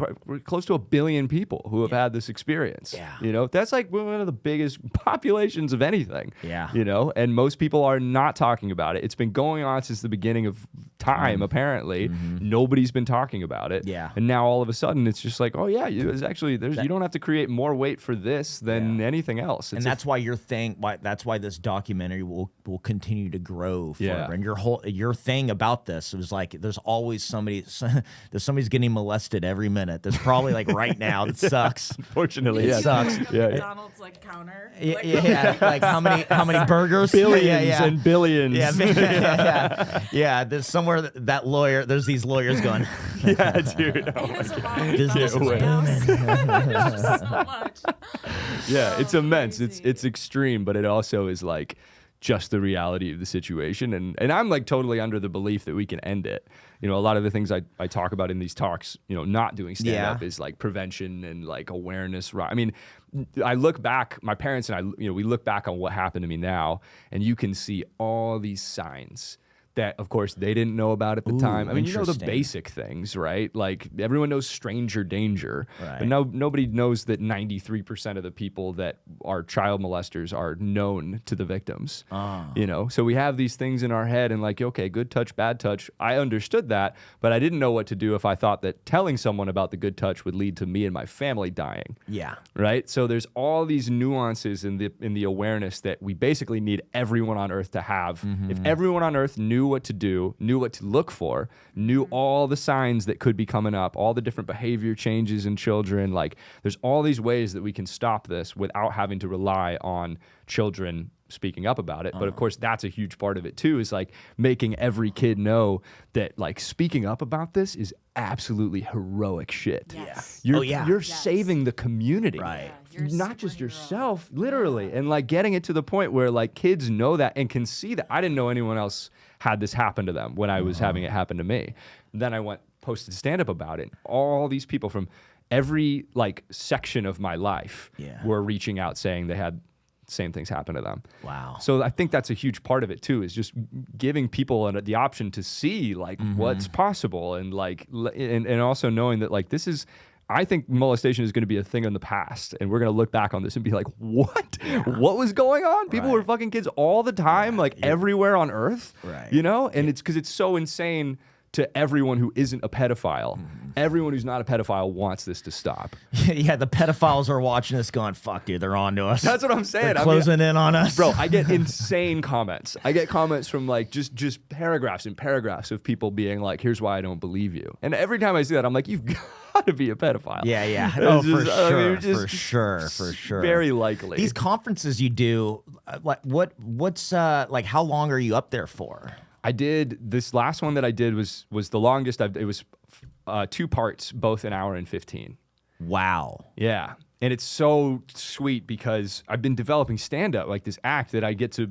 close to 1 billion people who have had this experience. Yeah. That's like one of the biggest populations of anything. Yeah. And most people are not talking about it. It's been going on since the beginning of time, apparently. Nobody's been talking about it. Yeah. And now all of a sudden it's just like, oh yeah, you don't have to create more weight for this than anything else. And that's why that's why this documentary will continue to grow forever. Yeah. And your thing about this was like, there's always somebody's getting molested every minute. There's probably like right now. It sucks. Unfortunately, it sucks. McDonald's like counter. Like how many burgers? Billions and billions. Yeah. There's somewhere that lawyer. There's these lawyers going. Yeah, dude. Oh my God. Business is booming. There's just so much. Yeah, it's immense. Crazy. It's extreme, but it also is like just the reality of the situation. And I'm like totally under the belief that we can end it. A lot of the things I talk about in these talks, not doing stand-up is like prevention and like awareness. I mean, I look back, my parents and I, we look back on what happened to me now, and you can see all these signs that, of course, they didn't know about at the time. I mean, you know the interesting. basic things, right? Like everyone knows stranger danger, Right. but nobody knows that 93% of the people that are child molesters are known to the victims. You know, so we have these things in our head and like, okay, good touch, bad touch. I understood that, but I didn't know what to do if I thought that telling someone about the good touch would lead to me and my family dying. Yeah. Right. So there's all these nuances in the awareness that we basically need everyone on earth to have. If everyone on earth knew what to do, knew what to look for, knew all the signs that could be coming up, all the different behavior changes in children, like there's all these ways that we can stop this without having to rely on children speaking up about it. But of course, that's a huge part of it too, is like making every kid know that like speaking up about this is absolutely heroic shit. Yes. You're, yeah. you're Yes. saving the community. Right. Yeah, you're a Not just superhero. yourself, literally. And like getting it to the point where like kids know that and can see that. I didn't know anyone else had this happen to them when I was having it happen to me. Then I posted stand up about it. All these people from every like section of my life were reaching out saying they had same things happen to them. Wow. So I think that's a huge part of it too, is just giving people the option to see like what's possible and like and also knowing that like this is, I think molestation is going to be a thing in the past, and we're going to look back on this and be like, what? What was going on? People were fucking kids all the time, like everywhere on earth, you know? And it's because it's so insane to everyone who isn't a pedophile. Everyone who's not a pedophile wants this to stop. Yeah, the pedophiles are watching this going, fuck, dude, they're on to us. That's what I'm saying. They're closing in on us. Bro, I get insane comments. I get comments from like just paragraphs and paragraphs of people being like, here's why I don't believe you. And every time I see that, I'm like, you've got to be a pedophile. Yeah, yeah. It's Oh, just- for I sure, mean, just for sure, for sure. Very likely. These conferences you do, like what's like how long are you up there for? I did this last one that I did was the longest. It was 2 parts, both an hour and 15. Wow. Yeah. And it's so sweet because I've been developing stand-up, like this act that I get to,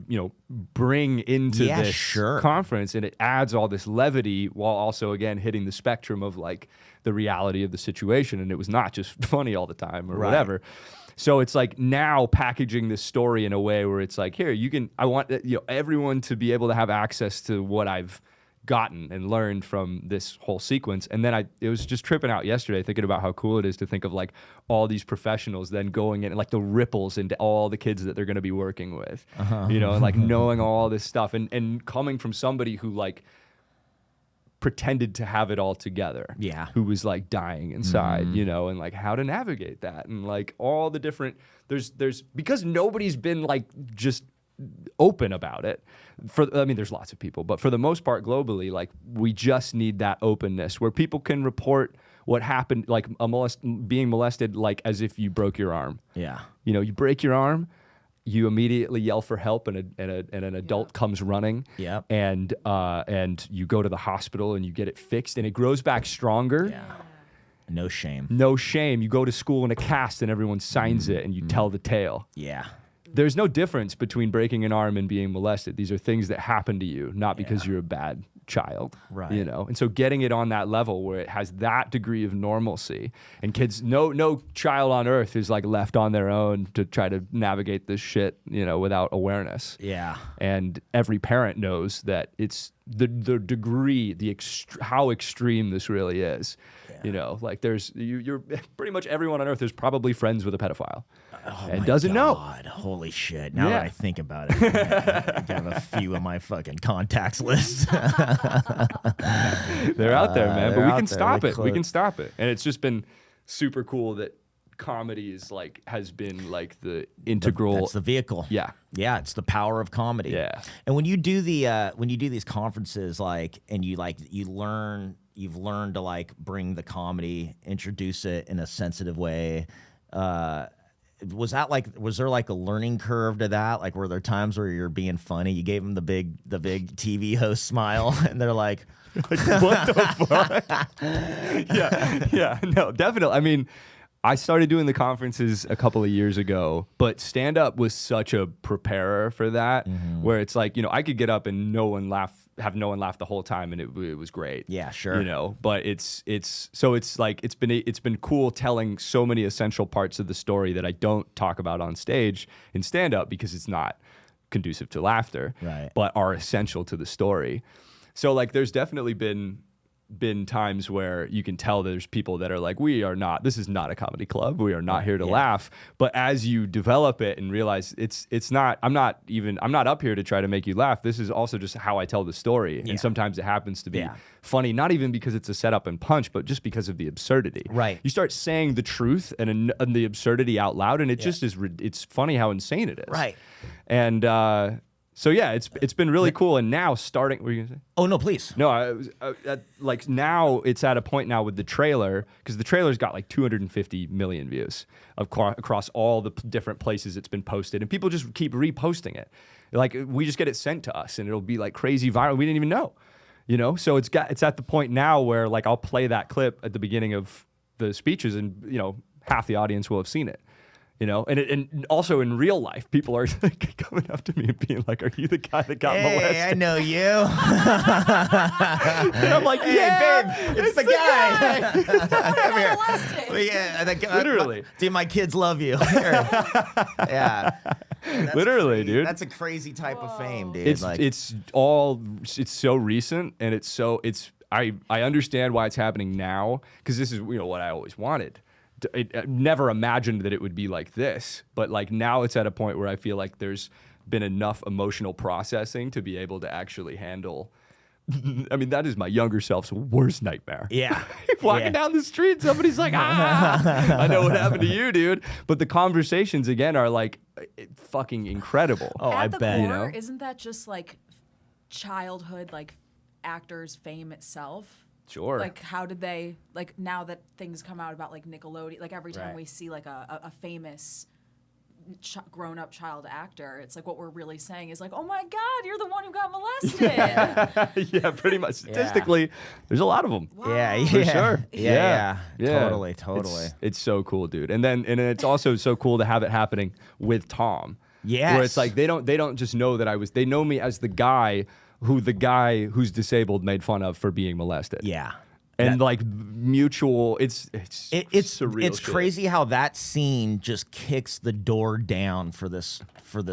bring into this conference, and it adds all this levity while also, again, hitting the spectrum of like the reality of the situation. And it was not just funny all the time or whatever. So it's like now packaging this story in a way where it's like, here, I want everyone to be able to have access to what I've gotten and learned from this whole sequence. And then it was just tripping out yesterday thinking about how cool it is to think of like all these professionals then going in and like the ripples into all the kids that they're going to be working with, and like knowing all this stuff and coming from somebody who like pretended to have it all together, who was like dying inside, and like how to navigate that and like all the different there's because nobody's been like just open about it. There's lots of people, but for the most part globally, like we just need that openness where people can report what happened, like being molested, like as if you broke your arm. Yeah. You break your arm, you immediately yell for help, and an adult comes running. Yep. And you go to the hospital and you get it fixed, and it grows back stronger. Yeah. No shame. No shame. You go to school in a cast, and everyone signs it, and you tell the tale. Yeah. There's no difference between breaking an arm and being molested. These are things that happen to you, not because you're a bad child, Right. And so getting it on that level where it has that degree of normalcy, and kids, no child on earth is like left on their own to try to navigate this shit, without awareness. Yeah. And every parent knows that it's the degree, how extreme this really is. Like there's you're pretty much everyone on earth is probably friends with a pedophile and doesn't know. Holy shit. Now that I think about it, I have a few of my fucking contacts list. They're out there, man. But we can stop it. We close. can stop it. And it's just been super cool that comedy has been like the integral. That's the vehicle. Yeah. Yeah, it's the power of comedy. Yeah. And when you do these conferences, like, and you've learned to like bring the comedy, introduce it in a sensitive way. Was there like a learning curve to that? Like, were there times where you're being funny? You gave them the big TV host smile, and they're like, What the fuck? Yeah. No, definitely. I mean, I started doing the conferences a couple of years ago, but stand-up was such a preparer for that, where it's like, I could get up and have no one laugh the whole time, and it was great. Yeah, sure. But it's been cool telling so many essential parts of the story that I don't talk about on stage in stand-up because it's not conducive to laughter, Right. but are essential to the story. So like there's definitely been times where you can tell there's people that are like, this is not a comedy club. We are not here to laugh. But as you develop it and realize it's not, I'm not up here to try to make you laugh. This is also just how I tell the story. And sometimes it happens to be funny, not even because it's a setup and punch, but just because of the absurdity. Right. You start saying the truth and the absurdity out loud, and it just is, it's funny how insane it is. Right. And, so yeah, it's been really cool, and now what were you gonna say? Oh no, please. No, like now it's at a point now with the trailer, because the trailer's got like 250 million views across all the different places it's been posted, and people just keep reposting it. Like we just get it sent to us, and it'll be like crazy viral. We didn't even know, So it's at the point now where like I'll play that clip at the beginning of the speeches, and half the audience will have seen it. And also in real life, people are like coming up to me and being like, "Are you the guy that got molested?" Hey, I know you. And I'm like, "Yeah, babe, it's the guy." Literally. Dude, my kids love you. Yeah. Literally, dude. That's a crazy type of fame, dude. It's so recent, and I understand why it's happening now, because this is what I always wanted. I never imagined that it would be like this, but like now it's at a point where I feel like there's been enough emotional processing to be able to actually handle. I mean, that is my younger self's worst nightmare. Yeah. Walking down the street, somebody's like, I know what happened to you, dude. But the conversations again are like fucking incredible. Oh, I bet. Core, isn't that just like childhood, like actors' fame itself? Sure. Like, how did they, like, now that things come out about, like, Nickelodeon, like, every time we see, like, a famous grown-up child actor, it's like what we're really saying is, like, oh, my God, you're the one who got molested. Yeah, pretty much. Statistically, there's a lot of them. Wow. Yeah, For sure. Yeah. Totally. It's so cool, dude. And then it's also so cool to have it happening with Tom. Yes. Where it's like they don't just know that they know me as the guy who's disabled made fun of for being molested. Yeah. And like mutual, it's surreal. It's shit. crazy how that scene just kicks the door down for this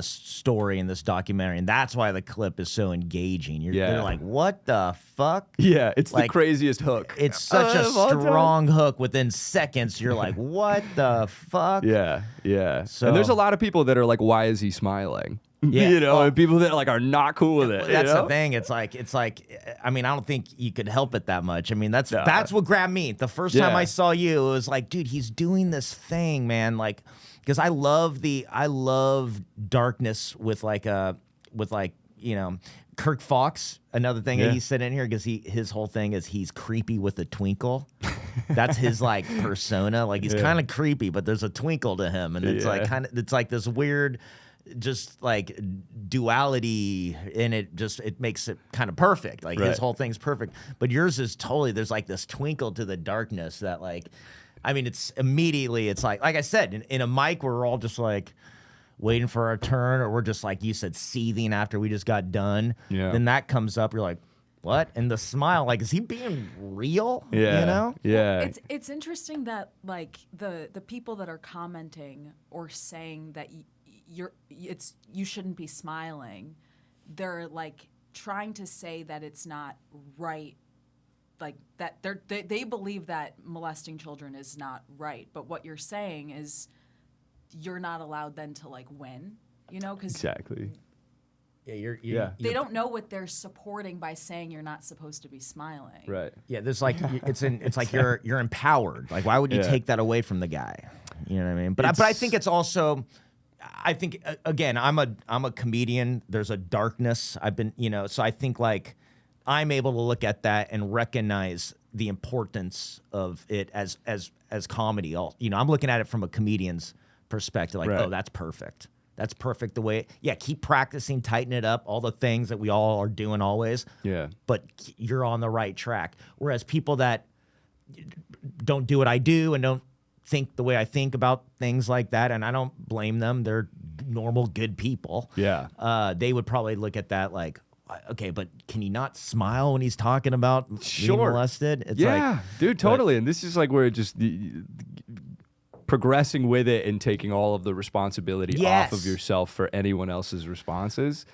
story and this documentary, and that's why the clip is so engaging. They're like, what the fuck? Yeah, it's like, the craziest hook. It's such a strong hook. Within seconds, you're like, what the fuck? Yeah. So, and there's a lot of people that are like, why is he smiling? Yeah. And people that like are not cool with it. That's the thing. It's like. I mean, I don't think you could help it that much. I mean, that's what grabbed me. The first time I saw you, it was like, dude, he's doing this thing, man. Like, because I love darkness with Kirk Fox. Another thing that he said in here, because his whole thing is he's creepy with a twinkle. That's his like persona. Like he's kind of creepy, but there's a twinkle to him, and it's like this weird, just like duality, and it makes it kind of perfect. Like his whole thing's perfect, but yours is totally, there's like this twinkle to the darkness that like, I mean, it's like I said, in a mic, we're all just like waiting for our turn, or we're just like you said, seething after we just got done. Yeah. Then that comes up, you're like, what? And the smile, like, is he being real? Yeah. Yeah. It's interesting that like the people that are commenting or saying that you shouldn't be smiling, they're like trying to say that it's not right, like that they believe that molesting children is not right, but what you're saying is you're not allowed then to like win, because exactly. Yeah, they don't know what they're supporting by saying you're not supposed to be smiling. Right. Yeah, there's like it's like you're empowered. Like, why would you take that away from the guy? You know what I mean? But I think it's also, I think again, I'm a comedian. There's a darkness. I've been, so I think like I'm able to look at that and recognize the importance of it as comedy. I'm looking at it from a comedian's perspective. Like, oh, that's perfect. That's perfect the way. Keep practicing, tighten it up, all the things that we all are doing always. Yeah. But you're on the right track. Whereas people that don't do what I do and don't think the way I think about things like that, and I don't blame them. They're normal, good people. Yeah. They would probably look at that like, okay, but can he not smile when he's talking about being molested? It's like, dude, totally. And this is like where it just progressing with it and taking all of the responsibility off of yourself for anyone else's responses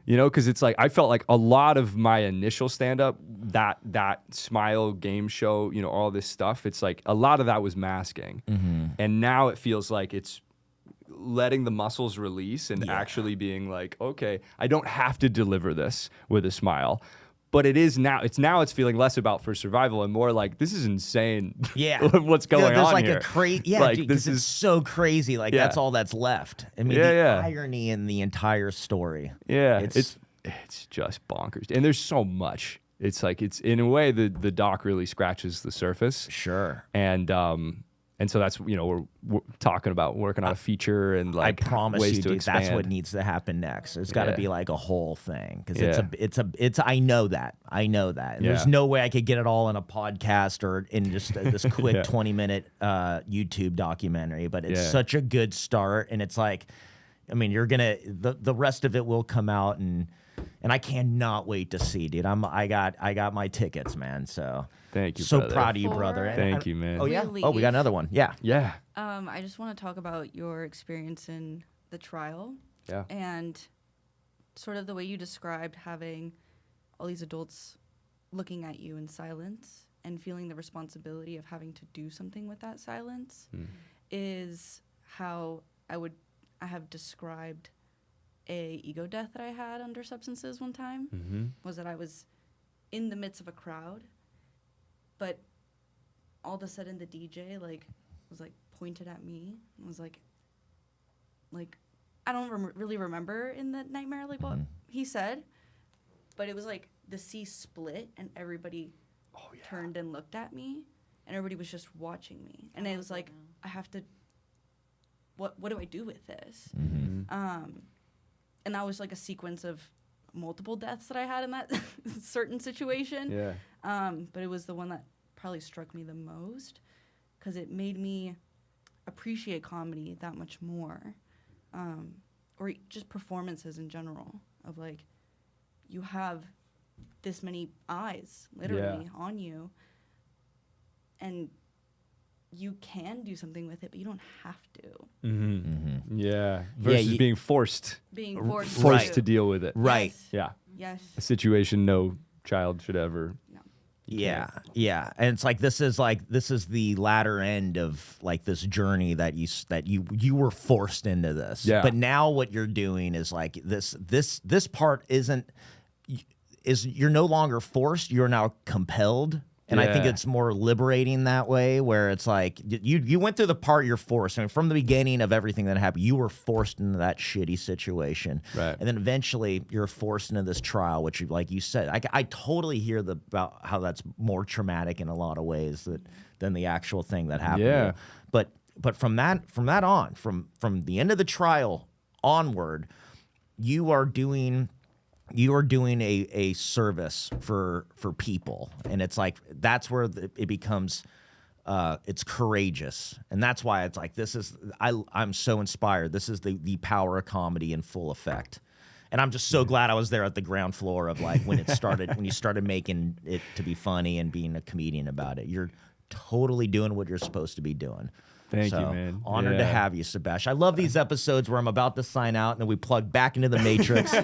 You know, because it's like I felt like a lot of my initial stand-up, that Smile game show, you know, all this stuff, it's like a lot of that was masking. And now it feels like it's letting the muscles release and actually being like, okay, I don't have to deliver this with a smile. But it is now. It's feeling less about for survival and more like this is insane. Yeah, what's going there's on like here? a crazy. Yeah, like, because it's so crazy. Like that's all that's left. I mean, the irony in the entire story. Yeah, it's just bonkers, and there's so much. It's like it's in a way the doc really scratches the surface. Sure. And so that's, you know, we're talking about working on a feature and like I promise ways you, to dude, expand. that's what needs to happen next. It's got to be like a whole thing because Yeah. I know that. And there's no way I could get it all in a podcast or in just this quick 20-minute YouTube documentary. But it's such a good start, and it's like, I mean, you're gonna the rest of it will come out, and I cannot wait to see, dude. I got my tickets, man. So. Thank you, So brother. proud of you, brother. Thank you, man. Oh, yeah? Really? Oh, we got another one. Yeah. Yeah. I just want to talk about your experience in the trial. Yeah. And sort of the way you described having all these adults looking at you in silence and feeling the responsibility of having to do something with that silence is how I have described a ego death that I had under substances one time. Was that I was in the midst of a crowd, but all of a sudden the DJ was pointed at me and was like I don't really remember in the nightmare what he said, but it was like the sea split and everybody turned and looked at me and everybody was just watching me, and it was like I have to. What do I do with this? And that was like a sequence of multiple deaths that I had in that certain situation. Yeah. But it was the one that probably struck me the most because it made me appreciate comedy that much more, or just performances in general. Of like, you have this many eyes literally on you, and you can do something with it, but you don't have to. Yeah. Versus being forced. Forced to deal with it. Right. Yes. Yeah. Yes. A situation no child should ever. Yeah. And it's like this is the latter end of like this journey that you were forced into this. Yeah. But now what you're doing is like this part is you're no longer forced, you're now compelled. And I think it's more liberating that way, where it's like you went through the part you're forced. I mean, from the beginning of everything that happened, you were forced into that shitty situation. Right. And then eventually you're forced into this trial, which, like you said, I totally hear about how that's more traumatic in a lot of ways than the actual thing that happened. Yeah. But from that on, from the end of the trial onward, you are doing a service for people, and it's like that's where it becomes it's courageous, and that's why it's like I'm so inspired. This is the power of comedy in full effect, and I'm just so glad I was there at the ground floor of like when it started when you started making it to be funny and being a comedian about it. You're totally doing what you're supposed to be doing. Thank you, man. Honored to have you, Sebastian. I love these episodes where I'm about to sign out and then we plug back into the Matrix. We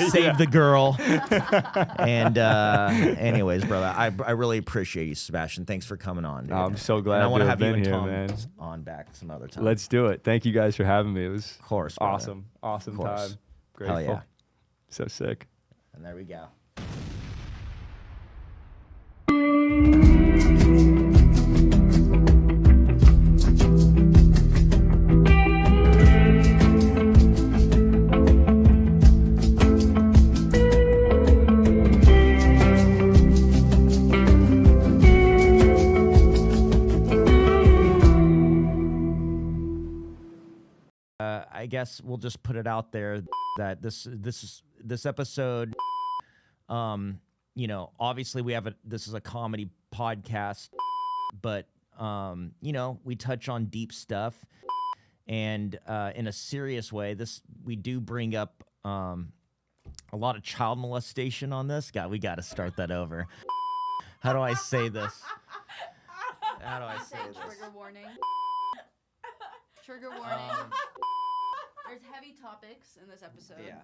save the girl. And anyways, brother, I really appreciate you, Sebastian. Thanks for coming on, dude. I'm so glad and I want to to have have you been and here, Tom man. on back some other time. Let's do it. Thank you guys for having me. It was of course, brother. awesome Of course. time. Grateful. Hell yeah. So sick. And there we go. I guess we'll just put it out there that this episode, you know, obviously this is a comedy podcast, but you know, we touch on deep stuff, and in a serious way, we do bring up a lot of child molestation on this. God, we got to start that over. How do I say this? How do I say this? Trigger warning. Trigger warning. There's heavy topics in this episode. Yeah.